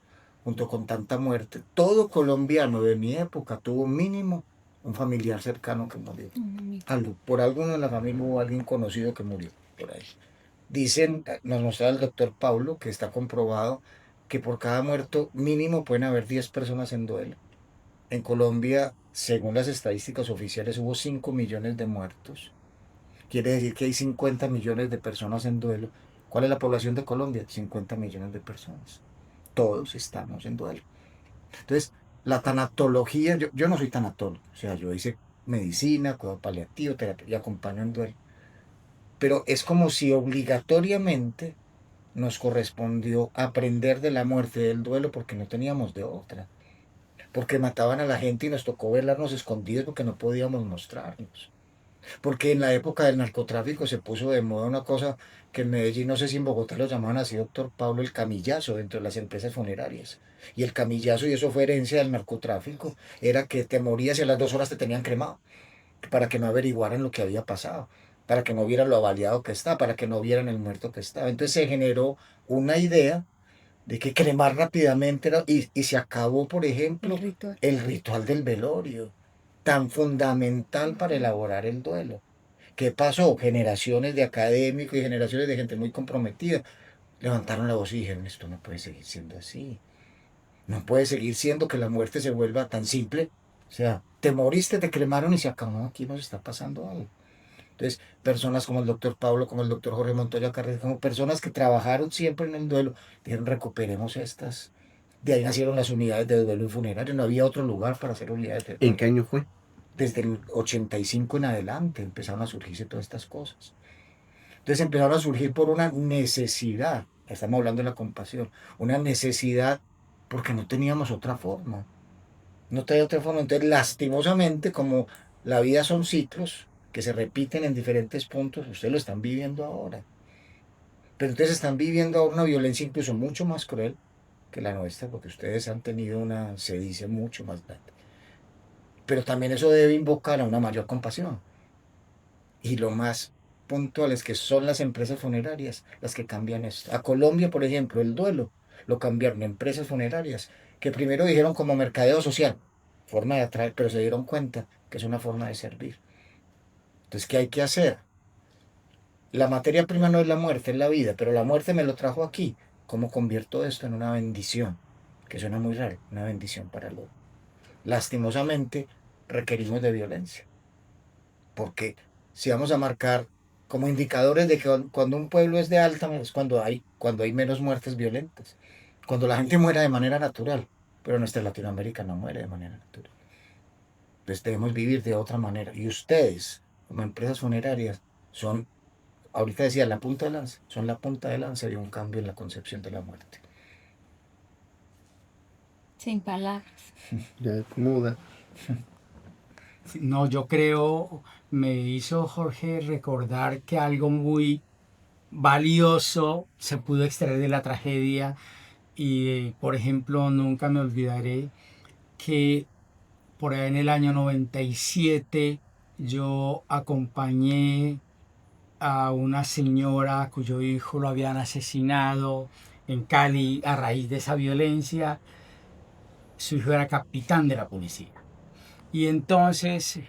junto con tanta muerte, todo colombiano de mi época tuvo mínimo un familiar cercano que murió. Por alguno de la familia hubo alguien conocido que murió por ahí. Dicen, nos mostraba el doctor Paulo, que está comprobado que por cada muerto mínimo pueden haber 10 personas en duelo. En Colombia, según las estadísticas oficiales, hubo 5 millones de muertos. Quiere decir que hay 50 millones de personas en duelo. ¿Cuál es la población de Colombia? 50 millones de personas. Todos estamos en duelo. Entonces, la tanatología, yo no soy tanatólogo, o sea, yo hice medicina, cuidado paliativo, terapia y acompaño en duelo. Pero es como si obligatoriamente nos correspondió aprender de la muerte y del duelo porque no teníamos de otra. Porque mataban a la gente y nos tocó verlos escondidos porque no podíamos mostrarnos. Porque en la época del narcotráfico se puso de moda una cosa que en Medellín, no sé si en Bogotá lo llamaban así, doctor Pablo, el camillazo dentro de las empresas funerarias. Y el camillazo, y eso fue herencia del narcotráfico, era que te morías y a las 2 horas te tenían cremado, para que no averiguaran lo que había pasado, para que no vieran lo avaliado que está, para que no vieran el muerto que estaba. Entonces se generó una idea de que cremar rápidamente era, y se acabó, por ejemplo, el ritual del velorio, tan fundamental para elaborar el duelo. ¿Qué pasó? Generaciones de académicos y generaciones de gente muy comprometida levantaron la voz y dijeron, esto no puede seguir siendo así. No puede seguir siendo que la muerte se vuelva tan simple. O sea, te moriste, te cremaron y se acabó. Aquí nos está pasando algo. Entonces, personas como el doctor Pablo, como el doctor Jorge Montoya Carrera, como personas que trabajaron siempre en el duelo, dijeron, recuperemos estas. De ahí nacieron las unidades de duelo y funerario. No había otro lugar para hacer unidades de ¿En duelo. qué año fue? Desde el 85 en adelante empezaron a surgirse todas estas cosas. Entonces empezaron a surgir por una necesidad. Estamos hablando de la compasión. Una necesidad porque no teníamos otra forma. No tenía otra forma. Entonces, lastimosamente, como la vida son ciclos que se repiten en diferentes puntos, ustedes lo están viviendo ahora. Pero ustedes están viviendo ahora una violencia incluso mucho más cruel que la nuestra, porque ustedes han tenido una sedicia mucho más grande. Pero también eso debe invocar a una mayor compasión. Y lo más puntual es que son las empresas funerarias las que cambian esto. A Colombia, por ejemplo, el duelo lo cambiaron empresas funerarias, que primero dijeron como mercadeo social, forma de atraer, pero se dieron cuenta que es una forma de servir. Entonces, ¿qué hay que hacer? La materia prima no es la muerte, es la vida, pero la muerte me lo trajo aquí. ¿Cómo convierto esto en una bendición? Que suena muy raro, una bendición para el otro. Lastimosamente, requerimos de violencia, porque si vamos a marcar como indicadores de que cuando un pueblo es de alta, es cuando hay menos muertes violentas, cuando la gente muera de manera natural, pero nuestra Latinoamérica no muere de manera natural. Entonces debemos vivir de otra manera. Y ustedes, como empresas funerarias, son, ahorita decía, la punta de lanza, son la punta de lanza de un cambio en la concepción de la muerte. Sin palabras. Ya, muda. No, yo creo, me hizo Jorge recordar que algo muy valioso se pudo extraer de la tragedia y, por ejemplo, nunca me olvidaré que por ahí en el año 97 yo acompañé a una señora cuyo hijo lo habían asesinado en Cali a raíz de esa violencia. Su hijo era capitán de la policía. Y entonces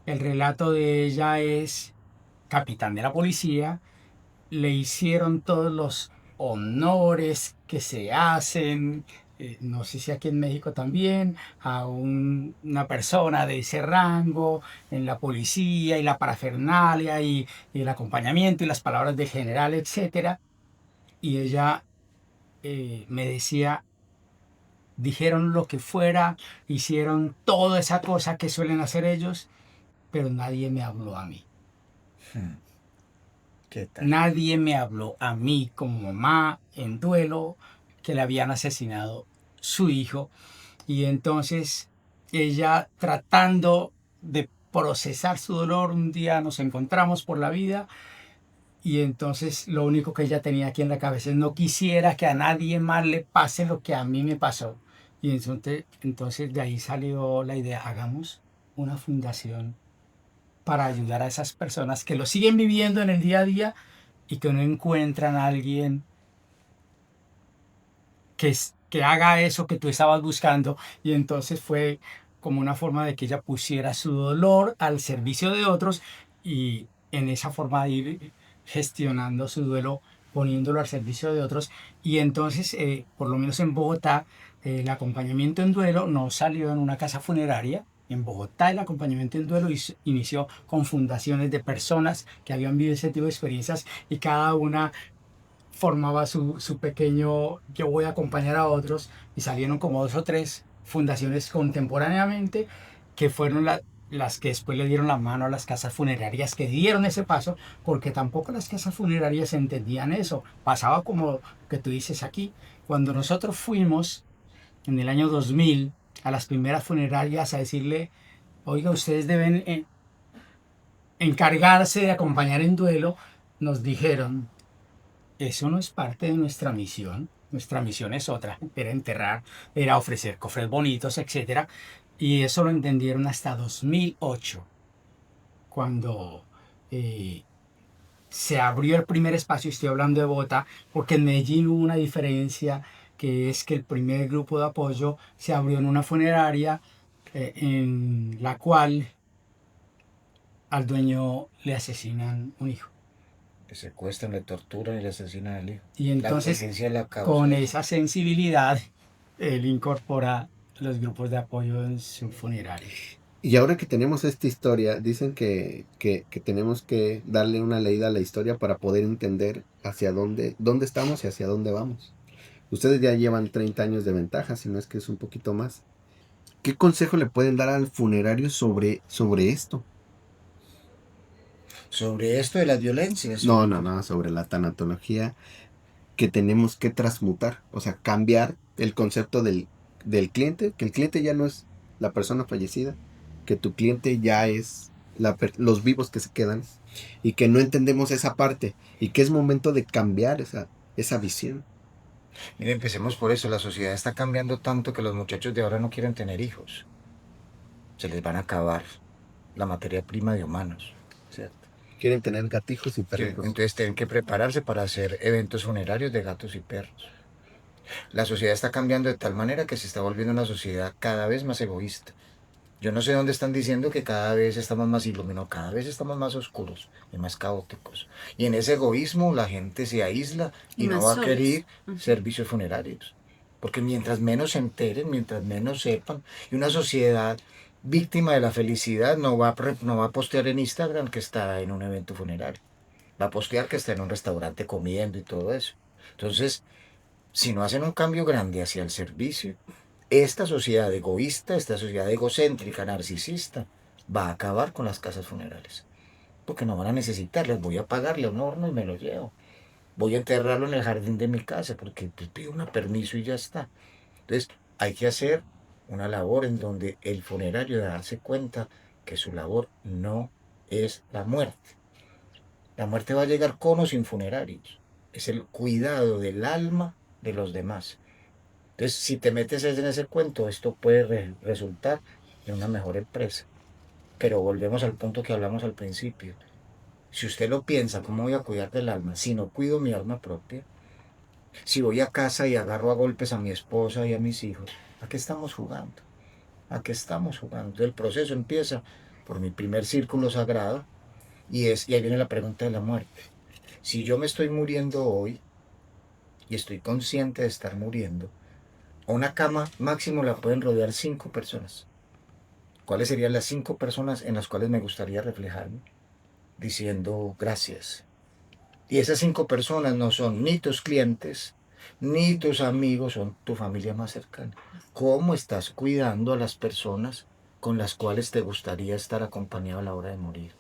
el relato de ella es capitán de la policía, le hicieron todos los honores que se hacen, no sé si aquí en México también, a una persona de ese rango en la policía y la parafernalia y el acompañamiento y las palabras de general, etcétera. Y ella me decía, dijeron lo que fuera, hicieron toda esa cosa que suelen hacer ellos, pero nadie me habló a mí. ¿Qué tal? Nadie me habló a mí como mamá en duelo que le habían asesinado su hijo. Y entonces ella, tratando de procesar su dolor, un día nos encontramos por la vida y entonces lo único que ella tenía aquí en la cabeza es no quisiera que a nadie más le pase lo que a mí me pasó. Y entonces de ahí salió la idea, hagamos una fundación para ayudar a esas personas que lo siguen viviendo en el día a día y que no encuentran a alguien que haga eso que tú estabas buscando. Y entonces fue como una forma de que ella pusiera su dolor al servicio de otros y en esa forma de ir gestionando su duelo, poniéndolo al servicio de otros. Y entonces, por lo menos en Bogotá, el acompañamiento en duelo no salió en una casa funeraria. En Bogotá el acompañamiento en duelo inició con fundaciones de personas que habían vivido ese tipo de experiencias y cada una formaba su pequeño yo voy a acompañar a otros y salieron como 2 o 3 fundaciones contemporáneamente que fueron las que después le dieron la mano a las casas funerarias que dieron ese paso, porque tampoco las casas funerarias entendían eso. Pasaba como que tú dices aquí, cuando nosotros fuimos en el año 2000 a las primeras funerarias a decirle, oiga, ustedes deben encargarse de acompañar en duelo, nos dijeron, eso no es parte de nuestra misión. Nuestra misión es otra, era enterrar, era ofrecer cofres bonitos, etcétera. Y eso lo entendieron hasta 2008, cuando se abrió el primer espacio, estoy hablando de Bogotá, porque en Medellín hubo una diferencia, que es que el primer grupo de apoyo se abrió en una funeraria en la cual al dueño le asesinan un hijo. Le secuestran, le torturan y le asesinan al hijo. Y La entonces, negligencia de la causa. con esa sensibilidad, él incorpora los grupos de apoyo en su funerario. Y ahora que tenemos esta historia, dicen que tenemos que darle una leída a la historia para poder entender hacia dónde estamos y hacia dónde vamos. Ustedes ya llevan 30 años de ventaja, si no es que es un poquito más. ¿Qué consejo le pueden dar al funerario sobre esto? Sobre esto de las violencias. No, sobre la tanatología que tenemos que transmutar, o sea, cambiar el concepto del cliente, que el cliente ya no es la persona fallecida, que tu cliente ya es los vivos que se quedan y que no entendemos esa parte y que es momento de cambiar esa visión. Mire, empecemos por eso. La sociedad está cambiando tanto que los muchachos de ahora no quieren tener hijos. Se les van a acabar la materia prima de humanos, ¿cierto? Quieren tener gatijos y perros. Entonces tienen que prepararse para hacer eventos funerarios de gatos y perros. La sociedad está cambiando de tal manera que se está volviendo una sociedad cada vez más egoísta. Yo no sé dónde están diciendo que cada vez estamos más iluminados, cada vez estamos más oscuros y más caóticos. Y en ese egoísmo la gente se aísla y no más va a solos. querer servicios funerarios. Porque mientras menos se enteren, mientras menos sepan, y una sociedad víctima de la felicidad no va a postear en Instagram que está en un evento funerario. Va a postear que está en un restaurante comiendo y todo eso. Entonces, si no hacen un cambio grande hacia el servicio, esta sociedad egoísta, esta sociedad egocéntrica, narcisista, va a acabar con las casas funerarias. Porque no van a necesitar, les voy a pagarle un horno y me lo llevo. Voy a enterrarlo en el jardín de mi casa porque pues, pido un permiso y ya está. Entonces, hay que hacer una labor en donde el funerario darse cuenta que su labor no es la muerte. La muerte va a llegar con o sin funerarios. Es el cuidado del alma de los demás. Entonces, si te metes en ese cuento, esto puede resultar en una mejor empresa. Pero volvemos al punto que hablamos al principio. Si usted lo piensa, ¿cómo voy a cuidar del alma? Si no cuido mi alma propia, si voy a casa y agarro a golpes a mi esposa y a mis hijos, ¿a qué estamos jugando? ¿A qué estamos jugando? El proceso empieza por mi primer círculo sagrado y ahí viene la pregunta de la muerte. Si yo me estoy muriendo hoy y estoy consciente de estar muriendo, a una cama máximo la pueden rodear 5 personas. ¿Cuáles serían las 5 personas en las cuales me gustaría reflejarme? Diciendo gracias. Y esas 5 personas no son ni tus clientes, ni tus amigos, son tu familia más cercana. ¿Cómo estás cuidando a las personas con las cuales te gustaría estar acompañado a la hora de morir?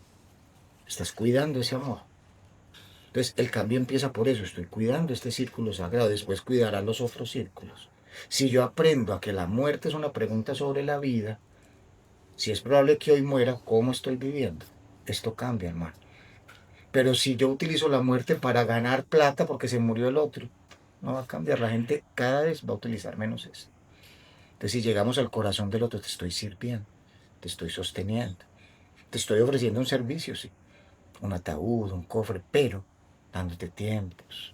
¿Estás cuidando ese amor? Entonces el cambio empieza por eso, estoy cuidando este círculo sagrado, después cuidará los otros círculos. Si yo aprendo a que la muerte es una pregunta sobre la vida, si es probable que hoy muera, ¿cómo estoy viviendo? Esto cambia, hermano. Pero si yo utilizo la muerte para ganar plata porque se murió el otro, no va a cambiar. La gente cada vez va a utilizar menos eso. Entonces, si llegamos al corazón del otro, te estoy sirviendo, te estoy sosteniendo, te estoy ofreciendo un servicio, sí. Un ataúd, un cofre, pero dándote tiempos,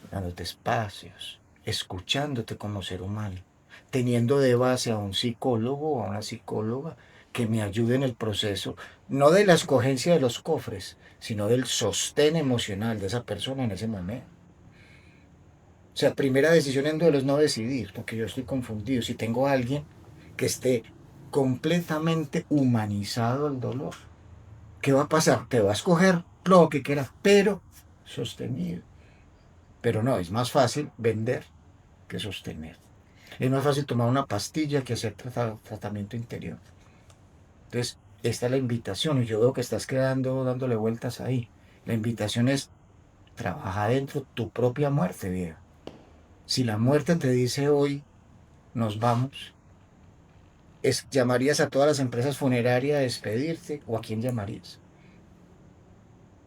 dándote espacios, escuchándote como ser humano, teniendo de base a un psicólogo o a una psicóloga que me ayude en el proceso, no de la escogencia de los cofres, sino del sostén emocional de esa persona en ese momento. O sea, primera decisión en duelo es no decidir, porque yo estoy confundido. Si tengo a alguien que esté completamente humanizado el dolor, ¿qué va a pasar? Te va a escoger lo que quieras, pero sostenido. Pero no, es más fácil vender que sostener. Es más fácil tomar una pastilla que hacer tratamiento interior. Entonces, esta es la invitación, y yo veo que estás quedando dándole vueltas ahí. La invitación es, trabaja dentro tu propia muerte, vieja. Si la muerte te dice hoy, nos vamos, ¿llamarías a todas las empresas funerarias a despedirte? ¿O a quién llamarías?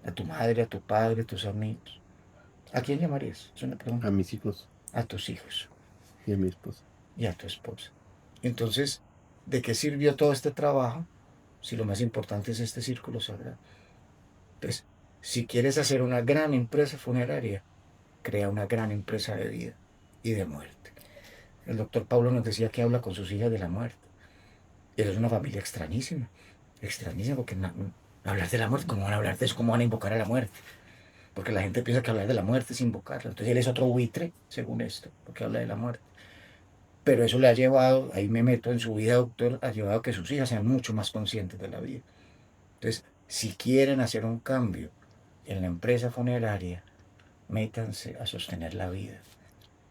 ¿A tu madre, a tu padre, a tus amigos? ¿A quién llamarías? Es una pregunta. A mis hijos A tus hijos y a mi esposa. y a tu esposa. Entonces, ¿de qué sirvió todo este trabajo si lo más importante es este círculo sagrado? Entonces, si quieres hacer una gran empresa funeraria, crea una gran empresa de vida y de muerte. El doctor Pablo nos decía que habla con sus hijas de la muerte. Él es una familia extrañísima porque Hablar de la muerte, ¿cómo van a hablar de eso? ¿Cómo van a invocar a la muerte? Porque la gente piensa que hablar de la muerte es invocarla. Entonces él es otro buitre, según esto, porque habla de la muerte. Pero eso le ha llevado, ahí me meto en su vida, doctor, ha llevado a que sus hijas sean mucho más conscientes de la vida. Entonces, si quieren hacer un cambio en la empresa funeraria, métanse a sostener la vida,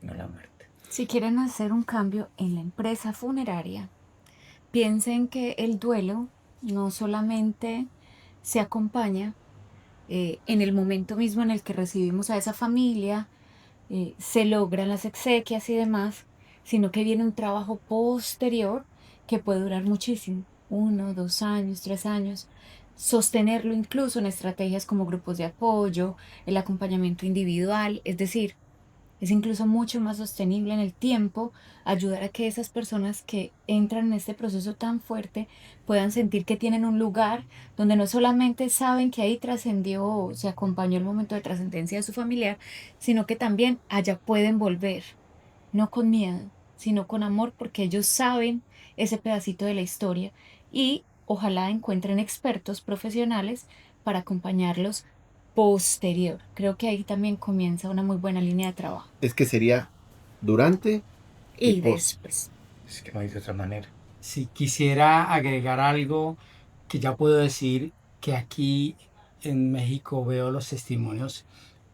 no la muerte. Si quieren hacer un cambio en la empresa funeraria, piensen que el duelo no solamente se acompaña en el momento mismo en el que recibimos a esa familia, se logran las exequias y demás, sino que viene un trabajo posterior que puede durar muchísimo, 1, 2 años, 3 años, sostenerlo incluso en estrategias como grupos de apoyo, el acompañamiento individual, es decir, es incluso mucho más sostenible en el tiempo ayudar a que esas personas que entran en este proceso tan fuerte puedan sentir que tienen un lugar donde no solamente saben que ahí trascendió o se acompañó el momento de trascendencia de su familiar, sino que también allá pueden volver, no con miedo, sino con amor, porque ellos saben ese pedacito de la historia y ojalá encuentren expertos profesionales para acompañarlos posterior. Creo que ahí también comienza una muy buena línea de trabajo. Es que sería durante y Y post. después. Es que no hay de otra manera. Si quisiera agregar algo que ya puedo decir que aquí en México veo los testimonios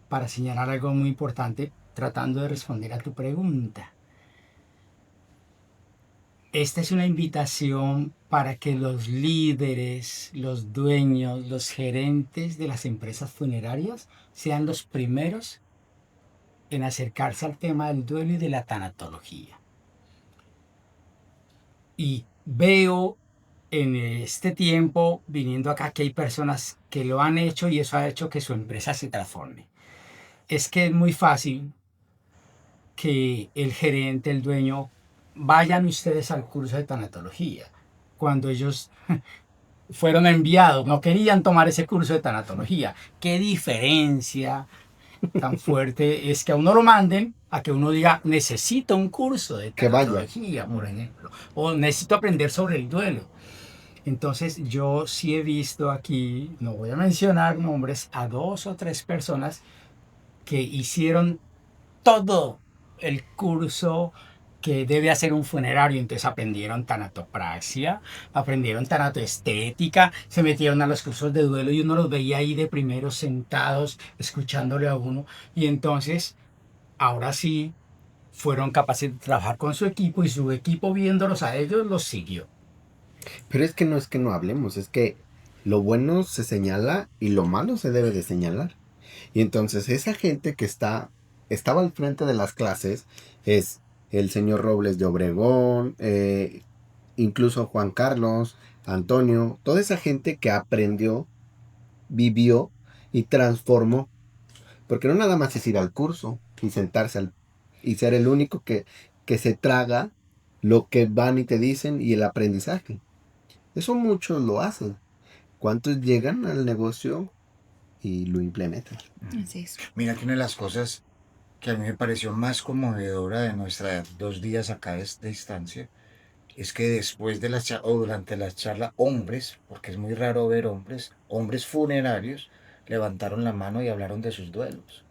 para señalar algo muy importante, tratando de responder a tu pregunta. Esta es una invitación para que los líderes, los dueños, los gerentes de las empresas funerarias sean los primeros en acercarse al tema del duelo y de la tanatología. Y veo en este tiempo, viniendo acá, que hay personas que lo han hecho y eso ha hecho que su empresa se transforme. Es que es muy fácil que el gerente, el dueño, vayan ustedes al curso de tanatología. Cuando ellos fueron enviados, no querían tomar ese curso de tanatología. ¿Qué diferencia tan fuerte es que a uno lo manden a que uno diga, necesito un curso de Que vaya. tanatología, por ejemplo, o necesito aprender sobre el duelo? Entonces yo sí he visto aquí, no voy a mencionar nombres, a 2 o 3 personas que hicieron todo el curso que debe hacer un funerario. Entonces aprendieron tanatopraxia, aprendieron tanatoestética, se metieron a los cursos de duelo y uno los veía ahí de primero sentados, escuchándole a uno. Y entonces, ahora sí, fueron capaces de trabajar con su equipo y su equipo viéndolos a ellos los siguió. Pero es que no hablemos, es que lo bueno se señala y lo malo se debe de señalar. Y entonces esa gente que estaba al frente de las clases es el señor Robles de Obregón, incluso Juan Carlos, Antonio, toda esa gente que aprendió, vivió y transformó. Porque no nada más es ir al curso y y ser el único que se traga lo que van y te dicen y el aprendizaje. Eso muchos lo hacen. ¿Cuántos llegan al negocio y lo implementan? Así es. Mira que una de las cosas que a mí me pareció más conmovedora de nuestros 2 días acá de distancia es que después de la charla o durante la charla, hombres, porque es muy raro ver hombres funerarios, levantaron la mano y hablaron de sus duelos.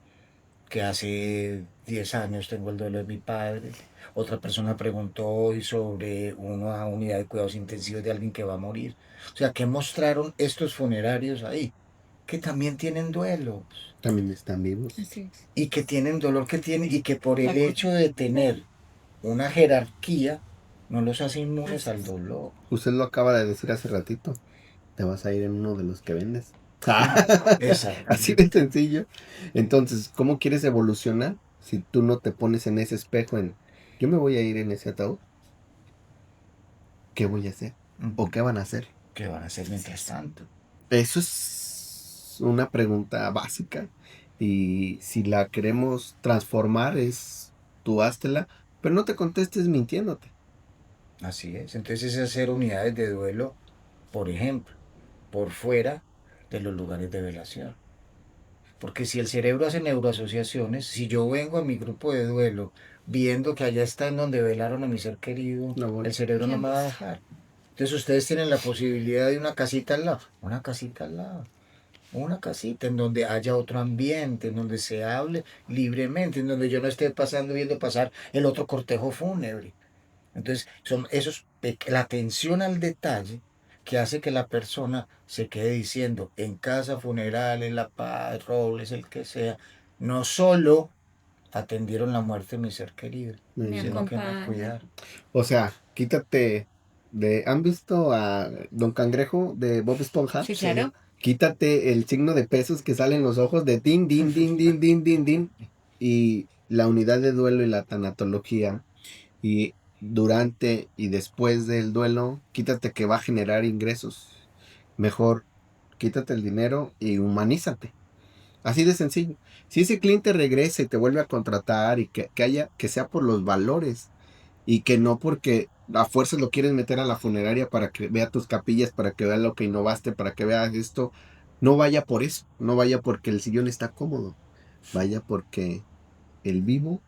Que hace 10 años tengo el duelo de mi padre. Otra persona preguntó hoy sobre una unidad de cuidados intensivos de alguien que va a morir. O sea, ¿qué mostraron estos funerarios ahí? Que también tienen duelos También están vivos. Así es. y que tienen dolor que tienen y que por el hecho de tener una jerarquía no los hace inmunes al dolor. Usted lo acaba de decir hace ratito. Te vas a ir en uno de los que vendes. Exacto. Así de sencillo. Entonces, ¿cómo quieres evolucionar si tú no te pones en ese espejo yo me voy a ir en ese ataúd? ¿Qué voy a hacer? ¿O qué van a hacer? ¿Qué van a hacer mientras tanto? Eso es una pregunta básica. Y si la queremos transformar, tú háztela, pero no te contestes mintiéndote. Así es. Entonces es hacer unidades de duelo, por ejemplo, por fuera de los lugares de velación. Porque si el cerebro hace neuroasociaciones, si yo vengo a mi grupo de duelo viendo que allá está en donde velaron a mi ser querido, No voy. el cerebro no me va a dejar. Entonces ustedes tienen la posibilidad de una casita al lado, una casita al lado, una casita en donde haya otro ambiente, en donde se hable libremente, en donde yo no esté pasando viendo pasar el otro cortejo fúnebre. Entonces, son la atención al detalle que hace que la persona se quede diciendo en casa, funeral, en La Paz, Robles, el que sea, no solo atendieron la muerte de mi ser querido, Me sino Exacto. que me acompaña. cuidaron. O sea, quítate de... ¿Han visto a Don Cangrejo de Bob Esponja? Sí, Sí, claro. Quítate el signo de pesos que sale en los ojos de din, din, din, din, din, din, din. Y la unidad de duelo y la tanatología. Y durante y después del duelo, quítate que va a generar ingresos. Mejor, quítate el dinero y humanízate. Así de sencillo. Si ese cliente regresa y te vuelve a contratar y que sea por los valores y que no porque a fuerzas lo quieres meter a la funeraria para que vea tus capillas, para que vea lo que innovaste, para que vea esto, no vaya por eso, no vaya porque el sillón está cómodo, vaya porque el vivo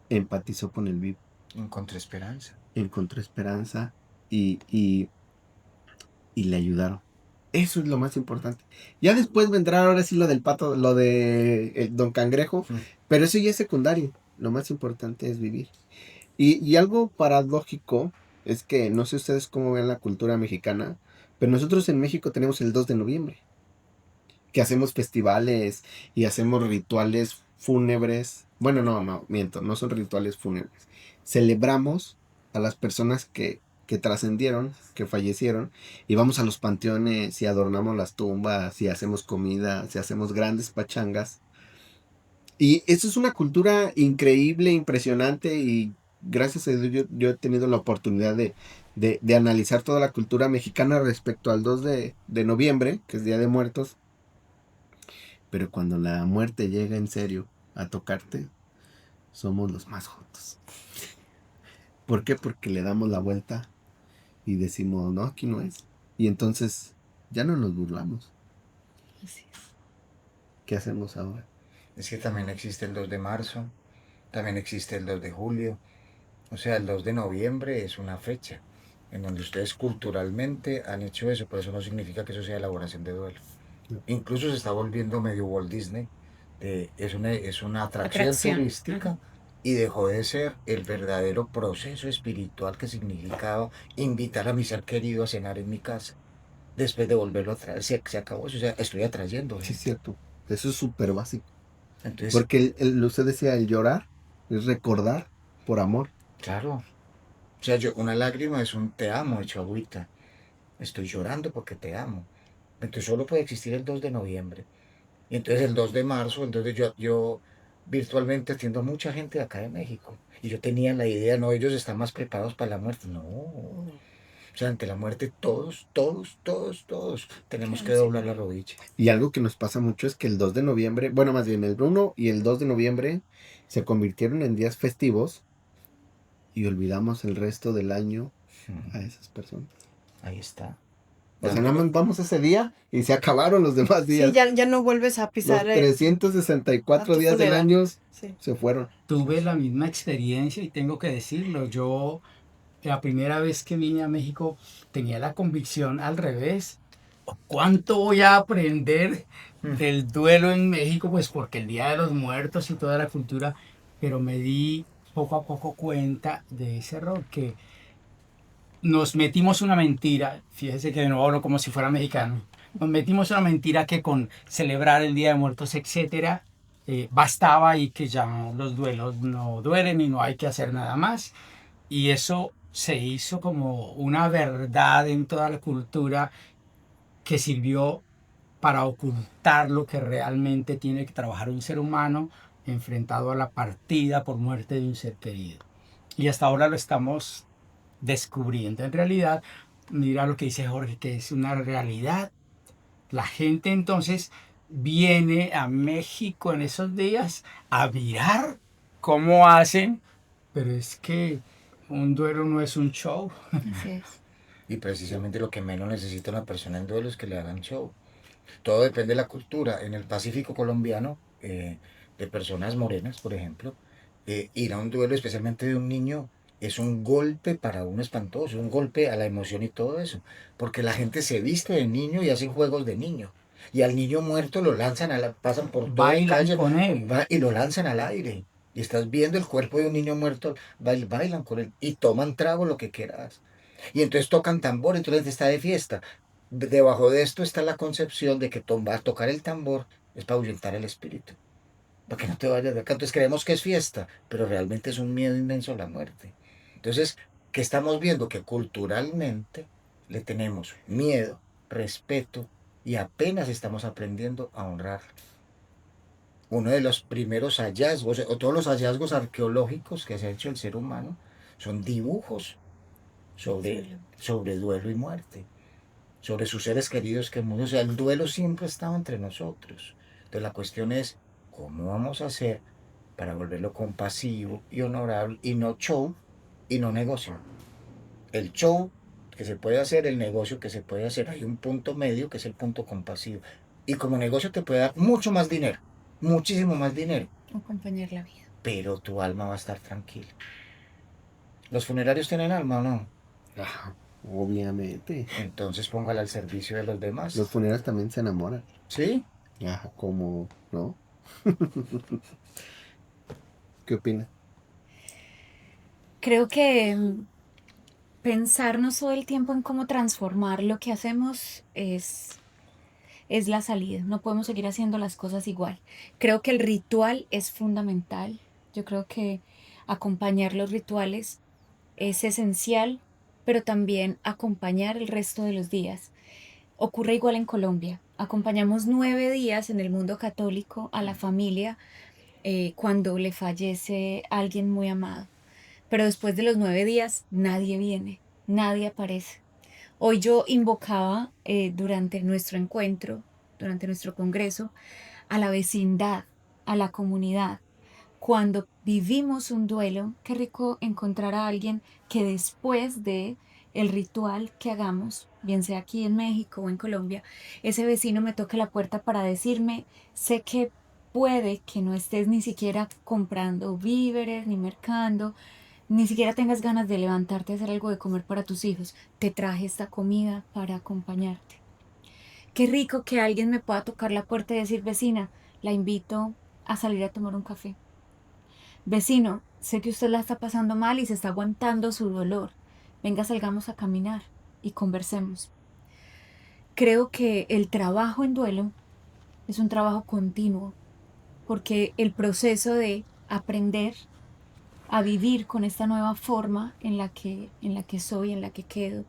empatizó con el vivo, encontré esperanza. encontró esperanza y, y le ayudaron. Eso es lo más importante. Ya después vendrá ahora sí lo del pato, lo de Don Cangrejo, pero eso ya es secundario. Lo más importante es vivir. Y algo paradójico es que no sé ustedes cómo ven la cultura mexicana, pero nosotros en México tenemos el 2 de noviembre, que hacemos festivales y hacemos rituales fúnebres. Bueno, no, miento, no son rituales fúnebres. Celebramos a las personas que trascendieron, que fallecieron, y vamos a los panteones y adornamos las tumbas y hacemos comida, y hacemos grandes pachangas. Y eso es una cultura increíble, impresionante y gracias a Dios yo he tenido la oportunidad de analizar toda la cultura mexicana respecto al 2 de noviembre, que es Día de Muertos, pero cuando la muerte llega en serio a tocarte, somos los más jotos. ¿Por qué? Porque le damos la vuelta y decimos, no, aquí no es. Y entonces ya no nos burlamos. Así es. ¿Qué hacemos ahora? Es que también existe el 2 de marzo, también existe el 2 de julio. O sea, el 2 de noviembre es una fecha en donde ustedes culturalmente han hecho eso, pero eso no significa que eso sea elaboración de duelo. Incluso se está volviendo medio Walt Disney, es una atracción Atracción. turística y dejó de ser el verdadero proceso espiritual que significaba invitar a mi ser querido a cenar en mi casa, después de volverlo a traer. Se acabó eso, o sea, estoy atrayendo Sí, es gente. cierto. Eso es súper básico. Entonces, Porque usted decía, el llorar es recordar por amor. claro, o sea, una lágrima es un te amo hecho agüita. Estoy llorando porque te amo. Entonces solo puede existir el 2 de noviembre. Y entonces el 2 de marzo, entonces yo virtualmente atiendo a mucha gente de acá de México. Y yo tenía la idea, no, ellos están más preparados para la muerte. No. O sea, ante la muerte todos, todos, todos, todos tenemos que doblar la rodilla. Y algo que nos pasa mucho es que el 2 de noviembre, bueno, más bien el 1 y el 2 de noviembre se convirtieron en días festivos y olvidamos el resto del año a esas personas. Ahí está. O sea, nada más vamos ese día y se acabaron los demás Sí, días. ya no vuelves a Los pisar a 364 tu días del funeral. año Sí. se fueron. Tuve la misma experiencia y tengo que decirlo. Yo, la primera vez que vine a México, tenía la convicción al revés. ¿Cuánto voy a aprender del duelo en México? Pues porque el Día de los Muertos y toda la cultura, pero me di poco a poco cuenta de ese error, que nos metimos una mentira, fíjese que no hablo como si fuera mexicano, nos metimos una mentira que con celebrar el Día de Muertos, etcétera, bastaba y que ya los duelos no duelen y no hay que hacer nada más. Y eso se hizo como una verdad en toda la cultura que sirvió para ocultar lo que realmente tiene que trabajar un ser humano enfrentado a la partida por muerte de un ser querido. Y hasta ahora lo estamos descubriendo. En realidad, mira lo que dice Jorge, que es una realidad. La gente entonces viene a México en esos días a mirar cómo hacen, pero es que un duelo no es un show. Así es. Y precisamente lo que menos necesita una persona en duelo es que le hagan show. Todo depende de la cultura. En el Pacífico colombiano, de personas morenas, por ejemplo, ir a un duelo, especialmente de un niño, es un golpe para uno espantoso, un golpe a la emoción y todo eso, porque la gente se viste de niño y hacen juegos de niño. Y al niño muerto lo lanzan pasan por toda la Bailan calle con él. y lo lanzan al aire. Y estás viendo el cuerpo de un niño muerto, bailan con él y toman trago lo que quieras. Y entonces tocan tambor, entonces la gente está de fiesta. Debajo de esto está la concepción de que va a tocar el tambor es para ahuyentar el espíritu, para que no te vayas de acá. Entonces creemos que es fiesta, pero realmente es un miedo inmenso a la muerte. Entonces, ¿qué estamos viendo? Que culturalmente le tenemos miedo, respeto y apenas estamos aprendiendo a honrar. Uno de los primeros hallazgos, o todos los hallazgos arqueológicos que se ha hecho el ser humano, son dibujos sobre duelo y muerte, sobre sus seres queridos que murieron. O sea, el duelo siempre ha estado entre nosotros. Entonces la cuestión es, ¿cómo vamos a hacer para volverlo compasivo y honorable y no show y no negocio? El show que se puede hacer, el negocio que se puede hacer, hay un punto medio que es el punto compasivo. Y como negocio te puede dar mucho más dinero, muchísimo más dinero, Acompañar la vida. pero tu alma va a estar tranquila. ¿Los funerarios tienen alma o no? Ah, obviamente. Entonces póngala al servicio de los demás. Los funerarios también se enamoran. ¿Sí? Ajá, como, ¿no? ¿Qué opina? Creo que pensarnos todo el tiempo en cómo transformar lo que hacemos es la salida. No podemos seguir haciendo las cosas igual. Creo que el ritual es fundamental. Yo creo que acompañar los rituales es esencial, pero también acompañar el resto de los días. Ocurre igual en Colombia. Acompañamos 9 días en el mundo católico a la familia cuando le fallece alguien muy amado. Pero después de los 9 días nadie viene, nadie aparece. Hoy yo invocaba durante nuestro encuentro, durante nuestro congreso, a la vecindad, a la comunidad. Cuando vivimos un duelo, qué rico encontrar a alguien que después de el ritual que hagamos, bien sea aquí en México o en Colombia, ese vecino me toque la puerta para decirme, sé que puede que no estés ni siquiera comprando víveres ni mercando, ni siquiera tengas ganas de levantarte a hacer algo de comer para tus hijos. Te traje esta comida para acompañarte. Qué rico que alguien me pueda tocar la puerta y decir, vecina, la invito a salir a tomar un café. Vecino, sé que usted la está pasando mal y se está aguantando su dolor. Venga, salgamos a caminar y conversemos. Creo que el trabajo en duelo es un trabajo continuo, porque el proceso de aprender a vivir con esta nueva forma en la que soy, en la que quedo,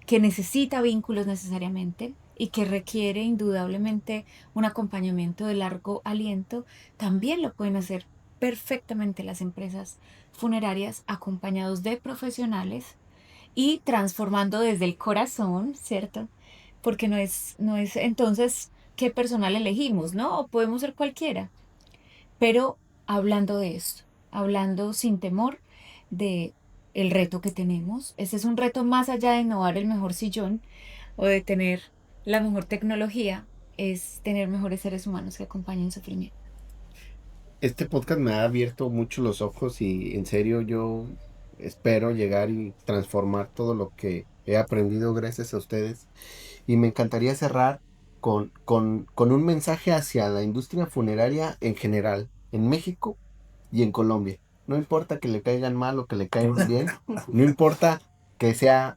que necesita vínculos necesariamente y que requiere indudablemente un acompañamiento de largo aliento, también lo pueden hacer perfectamente las empresas funerarias acompañados de profesionales y transformando desde el corazón, ¿cierto? Porque no es entonces qué personal elegimos, ¿no? O podemos ser cualquiera, pero hablando de esto, hablando sin temor de el reto que tenemos. Este es un reto más allá de innovar el mejor sillón o de tener la mejor tecnología, es tener mejores seres humanos que acompañen el sufrimiento. Este podcast me ha abierto mucho los ojos y en serio yo espero llegar y transformar todo lo que he aprendido gracias a ustedes. Y me encantaría cerrar con un mensaje hacia la industria funeraria en general, en México y en Colombia. No importa que le caigan mal o que le caigan bien, no importa que sea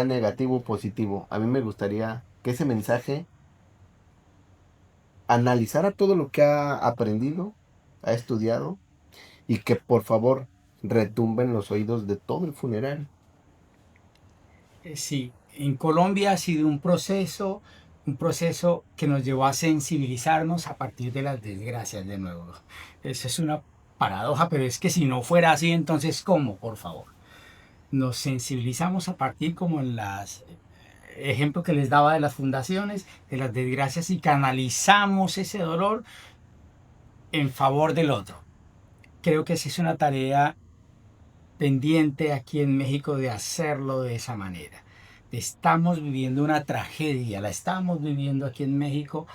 negativo o positivo. A mí me gustaría que ese mensaje analizara todo lo que ha aprendido, ha estudiado y que por favor retumbe en los oídos de todo el funeral. Sí, en Colombia ha sido un proceso que nos llevó a sensibilizarnos a partir de las desgracias de nuevo. Eso es una paradoja, pero es que si no fuera así, entonces ¿cómo, por favor? Nos sensibilizamos a partir como en las ejemplo que les daba de las fundaciones, de las desgracias y canalizamos ese dolor en favor del otro. Creo que esa es una tarea pendiente aquí en México de hacerlo de esa manera. Estamos viviendo una tragedia, la estamos viviendo aquí en México.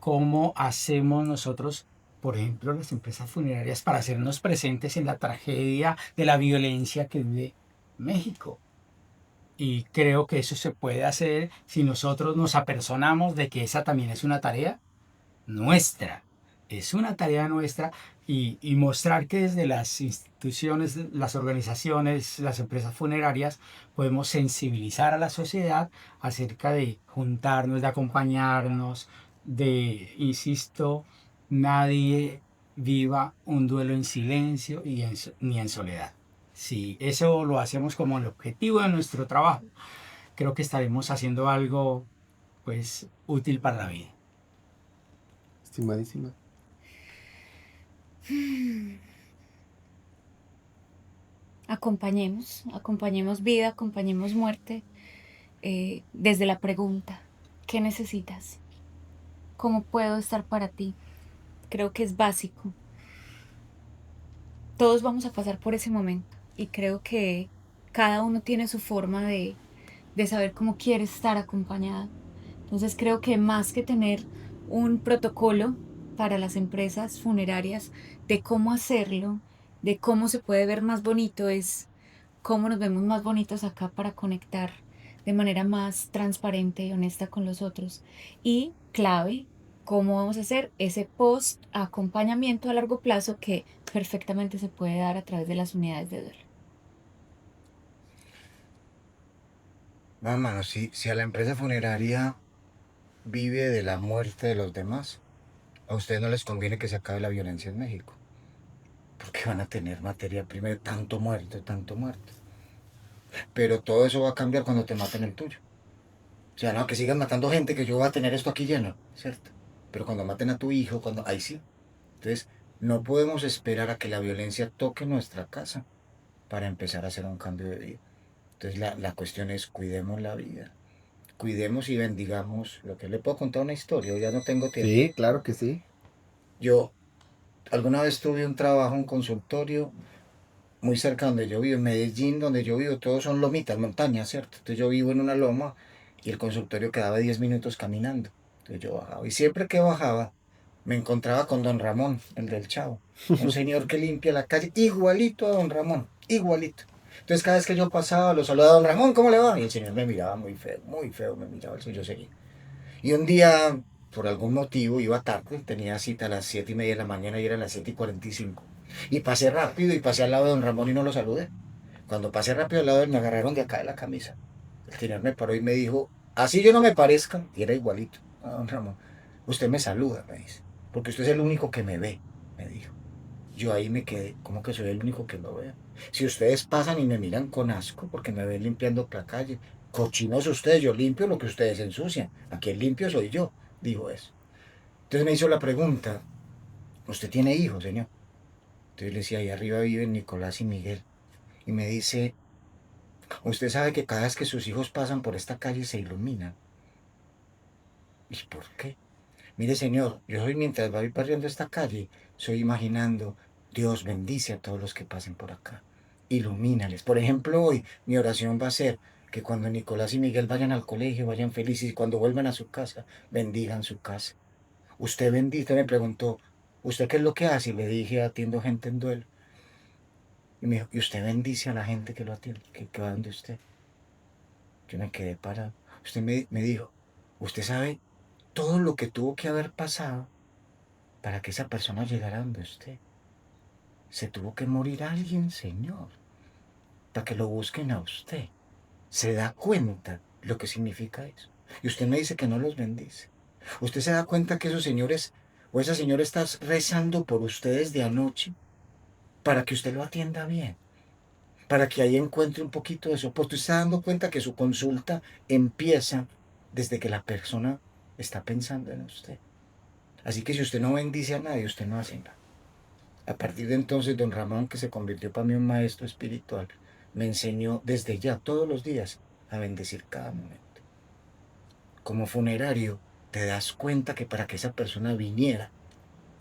¿Cómo hacemos nosotros por ejemplo, las empresas funerarias para hacernos presentes en la tragedia de la violencia que vive México. Y creo que eso se puede hacer si nosotros nos apersonamos de que esa también es una tarea nuestra. Es una tarea nuestra y mostrar que desde las instituciones, las organizaciones, las empresas funerarias, podemos sensibilizar a la sociedad acerca de juntarnos, de acompañarnos, de, insisto, nadie viva un duelo en silencio ni en soledad. Si eso lo hacemos como el objetivo de nuestro trabajo, creo que estaremos haciendo algo pues útil para la vida. Estimadísima. Acompañemos vida, acompañemos muerte, desde la pregunta, ¿qué necesitas? ¿Cómo puedo estar para ti? Creo que es básico. Todos vamos a pasar por ese momento y creo que cada uno tiene su forma de saber cómo quiere estar acompañado. Entonces creo que más que tener un protocolo para las empresas funerarias de cómo hacerlo, de cómo se puede ver más bonito, es cómo nos vemos más bonitos acá para conectar de manera más transparente y honesta con los otros. Y clave, cómo vamos a hacer ese post acompañamiento a largo plazo que perfectamente se puede dar a través de las unidades de duelo. No, hermano, si a la empresa funeraria vive de la muerte de los demás, a ustedes no les conviene que se acabe la violencia en México, porque van a tener materia prima de tanto muerto, tanto muerto. Pero todo eso va a cambiar cuando te maten el tuyo. O sea, no, que sigan matando gente, que yo voy a tener esto aquí lleno, ¿cierto? Pero cuando maten a tu hijo, ahí sí. Entonces, no podemos esperar a que la violencia toque nuestra casa para empezar a hacer un cambio de vida. Entonces, la cuestión es, cuidemos la vida. Cuidemos y bendigamos. Lo que le puedo contar una historia, ya no tengo tiempo. Sí, claro que sí. Yo alguna vez tuve un trabajo, un consultorio muy cerca donde yo vivo, en Medellín, donde yo vivo, todos son lomitas, montañas, ¿cierto? Entonces yo vivo en una loma y el consultorio quedaba 10 minutos caminando. Entonces yo bajaba y siempre que bajaba me encontraba con don Ramón, el del Chavo, un señor que limpia la calle, igualito a don Ramón, igualito. Entonces cada vez que yo pasaba lo saludaba, don Ramón, ¿cómo le va? Y el señor me miraba muy feo me miraba, el yo seguía. Y un día, por algún motivo, iba tarde, tenía cita a las 7:30 de la mañana y eran las 7:45. Y pasé rápido y pasé al lado de don Ramón y no lo saludé. Cuando pasé rápido al lado de él, me agarraron de acá de la camisa. El señor me paró y me dijo, así yo no me parezca, y era igualito a don Ramón. Usted me saluda, me dice, porque usted es el único que me ve, me dijo. Yo ahí me quedé, ¿cómo que soy el único que lo veo? Si ustedes pasan y me miran con asco porque me ven limpiando la calle, cochinos ustedes, yo limpio lo que ustedes ensucian. Aquí el limpio soy yo, dijo eso. Entonces me hizo la pregunta, ¿usted tiene hijos, señor? Entonces le decía, ahí arriba viven Nicolás y Miguel. Y me dice, usted sabe que cada vez que sus hijos pasan por esta calle se iluminan. ¿Y por qué? Mire, señor, yo soy mientras voy barriendo esta calle, soy imaginando, Dios bendice a todos los que pasen por acá. Ilumínales. Por ejemplo, hoy mi oración va a ser que cuando Nicolás y Miguel vayan al colegio, vayan felices y cuando vuelvan a su casa, bendigan su casa. Usted bendice, me preguntó, ¿usted qué es lo que hace? Y le dije, atiendo gente en duelo. Y me dijo, ¿y usted bendice a la gente que lo atiende, que va donde usted? Yo me quedé parado. Usted me dijo, ¿usted sabe todo lo que tuvo que haber pasado para que esa persona llegara donde usted? Se tuvo que morir alguien, señor, para que lo busquen a usted. ¿Se da cuenta lo que significa eso? Y usted me dice que no los bendice. ¿Usted se da cuenta que esos señores o esa señora está rezando por ustedes de anoche para que usted lo atienda bien? Para que ahí encuentre un poquito de soporte. Usted está dando cuenta que su consulta empieza desde que la persona está pensando en usted. Así que si usted no bendice a nadie, usted no hace nada. A partir de entonces, don Ramón, que se convirtió para mí en un maestro espiritual, me enseñó desde ya, todos los días, a bendecir cada momento. Como funerario, te das cuenta que para que esa persona viniera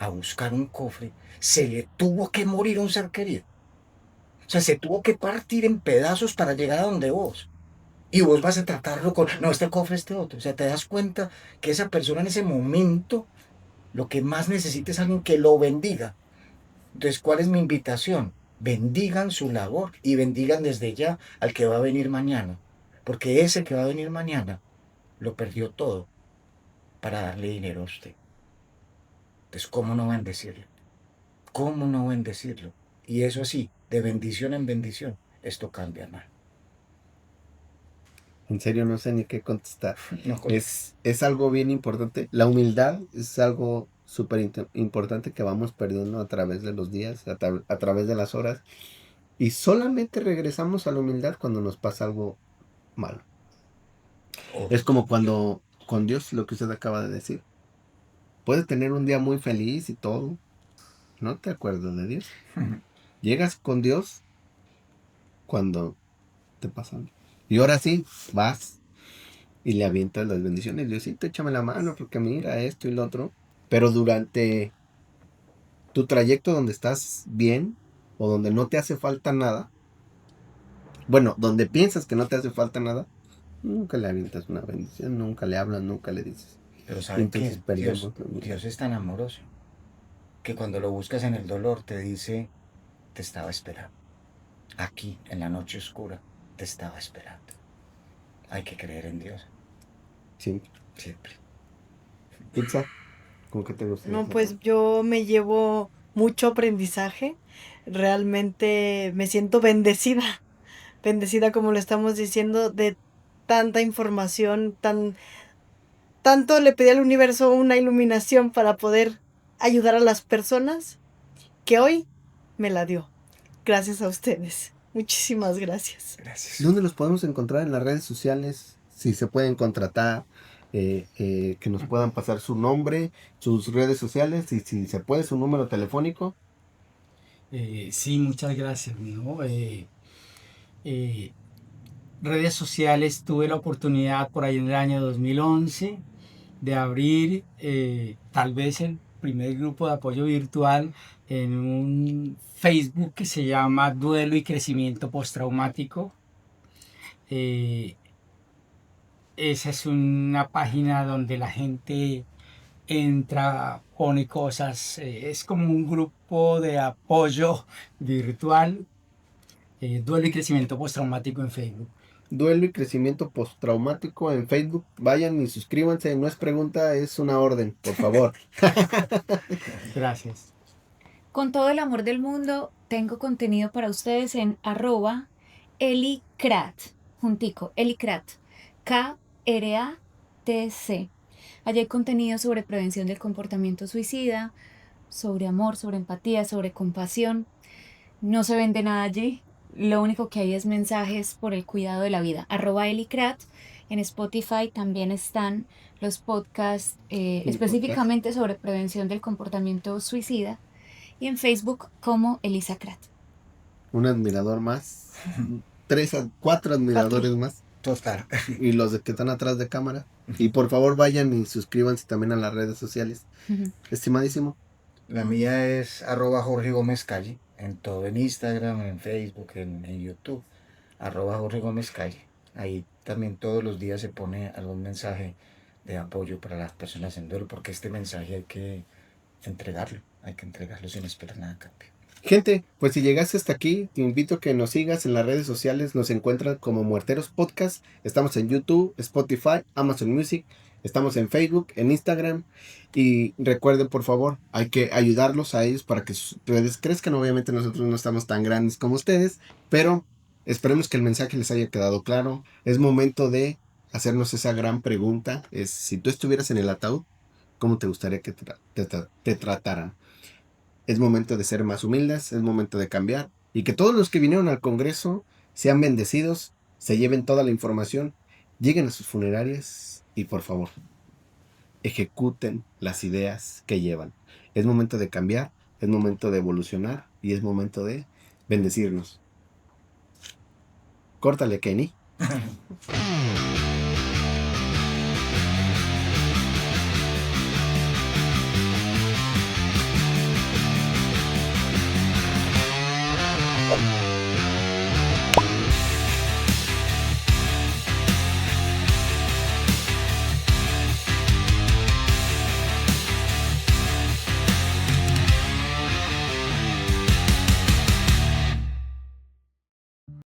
a buscar un cofre, se le tuvo que morir un ser querido. O sea, se tuvo que partir en pedazos para llegar a donde vos. Y vos vas a tratarlo con, no, este cofre, este otro. O sea, te das cuenta que esa persona en ese momento Lo que más necesita es alguien que lo bendiga. Entonces, ¿cuál es mi invitación? Bendigan su labor y bendigan desde ya al que va a venir mañana. Porque ese que va a venir mañana lo perdió todo para darle dinero a usted. Entonces, ¿cómo no bendecirlo? ¿Cómo no bendecirlo? Y eso así, de bendición en bendición, esto cambia, hermano. En serio, no sé ni qué contestar. No, Es algo bien importante. La humildad es algo súper importante que vamos perdiendo a través de los días, a través de las horas. Y solamente regresamos a la humildad cuando nos pasa algo malo. Es como cuando con Dios, lo que usted acaba de decir. Puedes tener un día muy feliz y todo. No te acuerdas de Dios. Llegas con Dios cuando te pasa algo. Y ahora sí, vas y le avientas las bendiciones. Diosito, échame la mano porque mira esto y lo otro. Pero durante tu trayecto donde estás bien o donde no te hace falta nada, bueno, donde piensas que no te hace falta nada, nunca le avientas una bendición, nunca le hablas, nunca le dices. pero ¿saben Entonces qué? perdemos. Dios es tan amoroso que cuando lo buscas en el dolor te dice, te estaba esperando. Aquí, en la noche oscura, te estaba esperando. Hay que creer en Dios, Siempre. siempre. Pizza, ¿cómo que te gusta? No, pues yo me llevo mucho aprendizaje. Realmente me siento bendecida, bendecida como lo estamos diciendo, de tanta información, tanto le pedí al universo una iluminación para poder ayudar a las personas que hoy me la dio. Gracias a ustedes. Muchísimas gracias. Gracias. ¿Dónde los podemos encontrar en las redes sociales? Si se pueden contratar, que nos puedan pasar su nombre, sus redes sociales y si se puede su número telefónico. Sí, muchas gracias, mijo. Redes sociales, tuve la oportunidad por ahí en el año 2011 de abrir tal vez el primer grupo de apoyo virtual en un Facebook que se llama Duelo y Crecimiento Postraumático. Esa es una página donde la gente entra, pone cosas, es como un grupo de apoyo virtual, Duelo y Crecimiento Postraumático en Facebook. Duelo y crecimiento postraumático en Facebook. Vayan y suscríbanse. No es pregunta, es una orden, por favor. Gracias. Con todo el amor del mundo, tengo contenido para ustedes en @elicrat, juntico, elicrat, KRATC. Allí hay contenido sobre prevención del comportamiento suicida, sobre amor, sobre empatía, sobre compasión. No se vende nada allí. Lo único que hay es mensajes por el cuidado de la vida. @elicrat. En Spotify también están los podcasts específicamente sobre prevención del comportamiento suicida. Y en Facebook como Elisa Crat. Un admirador más. 4 admiradores más. Total. Y los que están atrás de cámara. Y por favor vayan y suscríbanse también a las redes sociales. Estimadísimo. La mía es @Jorge Gómez Calle, en todo, en Instagram, en Facebook, en YouTube, @Jorge Gómez Calle. Ahí también todos los días se pone algún mensaje de apoyo para las personas en duelo, porque este mensaje hay que entregarlo sin esperar nada a cambio. Gente, pues si llegaste hasta aquí, te invito a que nos sigas en las redes sociales. Nos encuentran como Muerteros Podcast. Estamos en YouTube, Spotify, Amazon Music. Estamos en Facebook, en Instagram. Y recuerden, por favor, hay que ayudarlos a ellos para que sus redes crezcan. Obviamente nosotros no estamos tan grandes como ustedes, pero esperemos que el mensaje les haya quedado claro. Es momento de hacernos esa gran pregunta. Es, si tú estuvieras en el ataúd, ¿cómo te gustaría que te trataran? Es momento de ser más humildes, es momento de cambiar y que todos los que vinieron al Congreso sean bendecidos, se lleven toda la información, lleguen a sus funerarias y por favor, ejecuten las ideas que llevan. Es momento de cambiar, es momento de evolucionar y es momento de bendecirnos. Córtale, Kenny.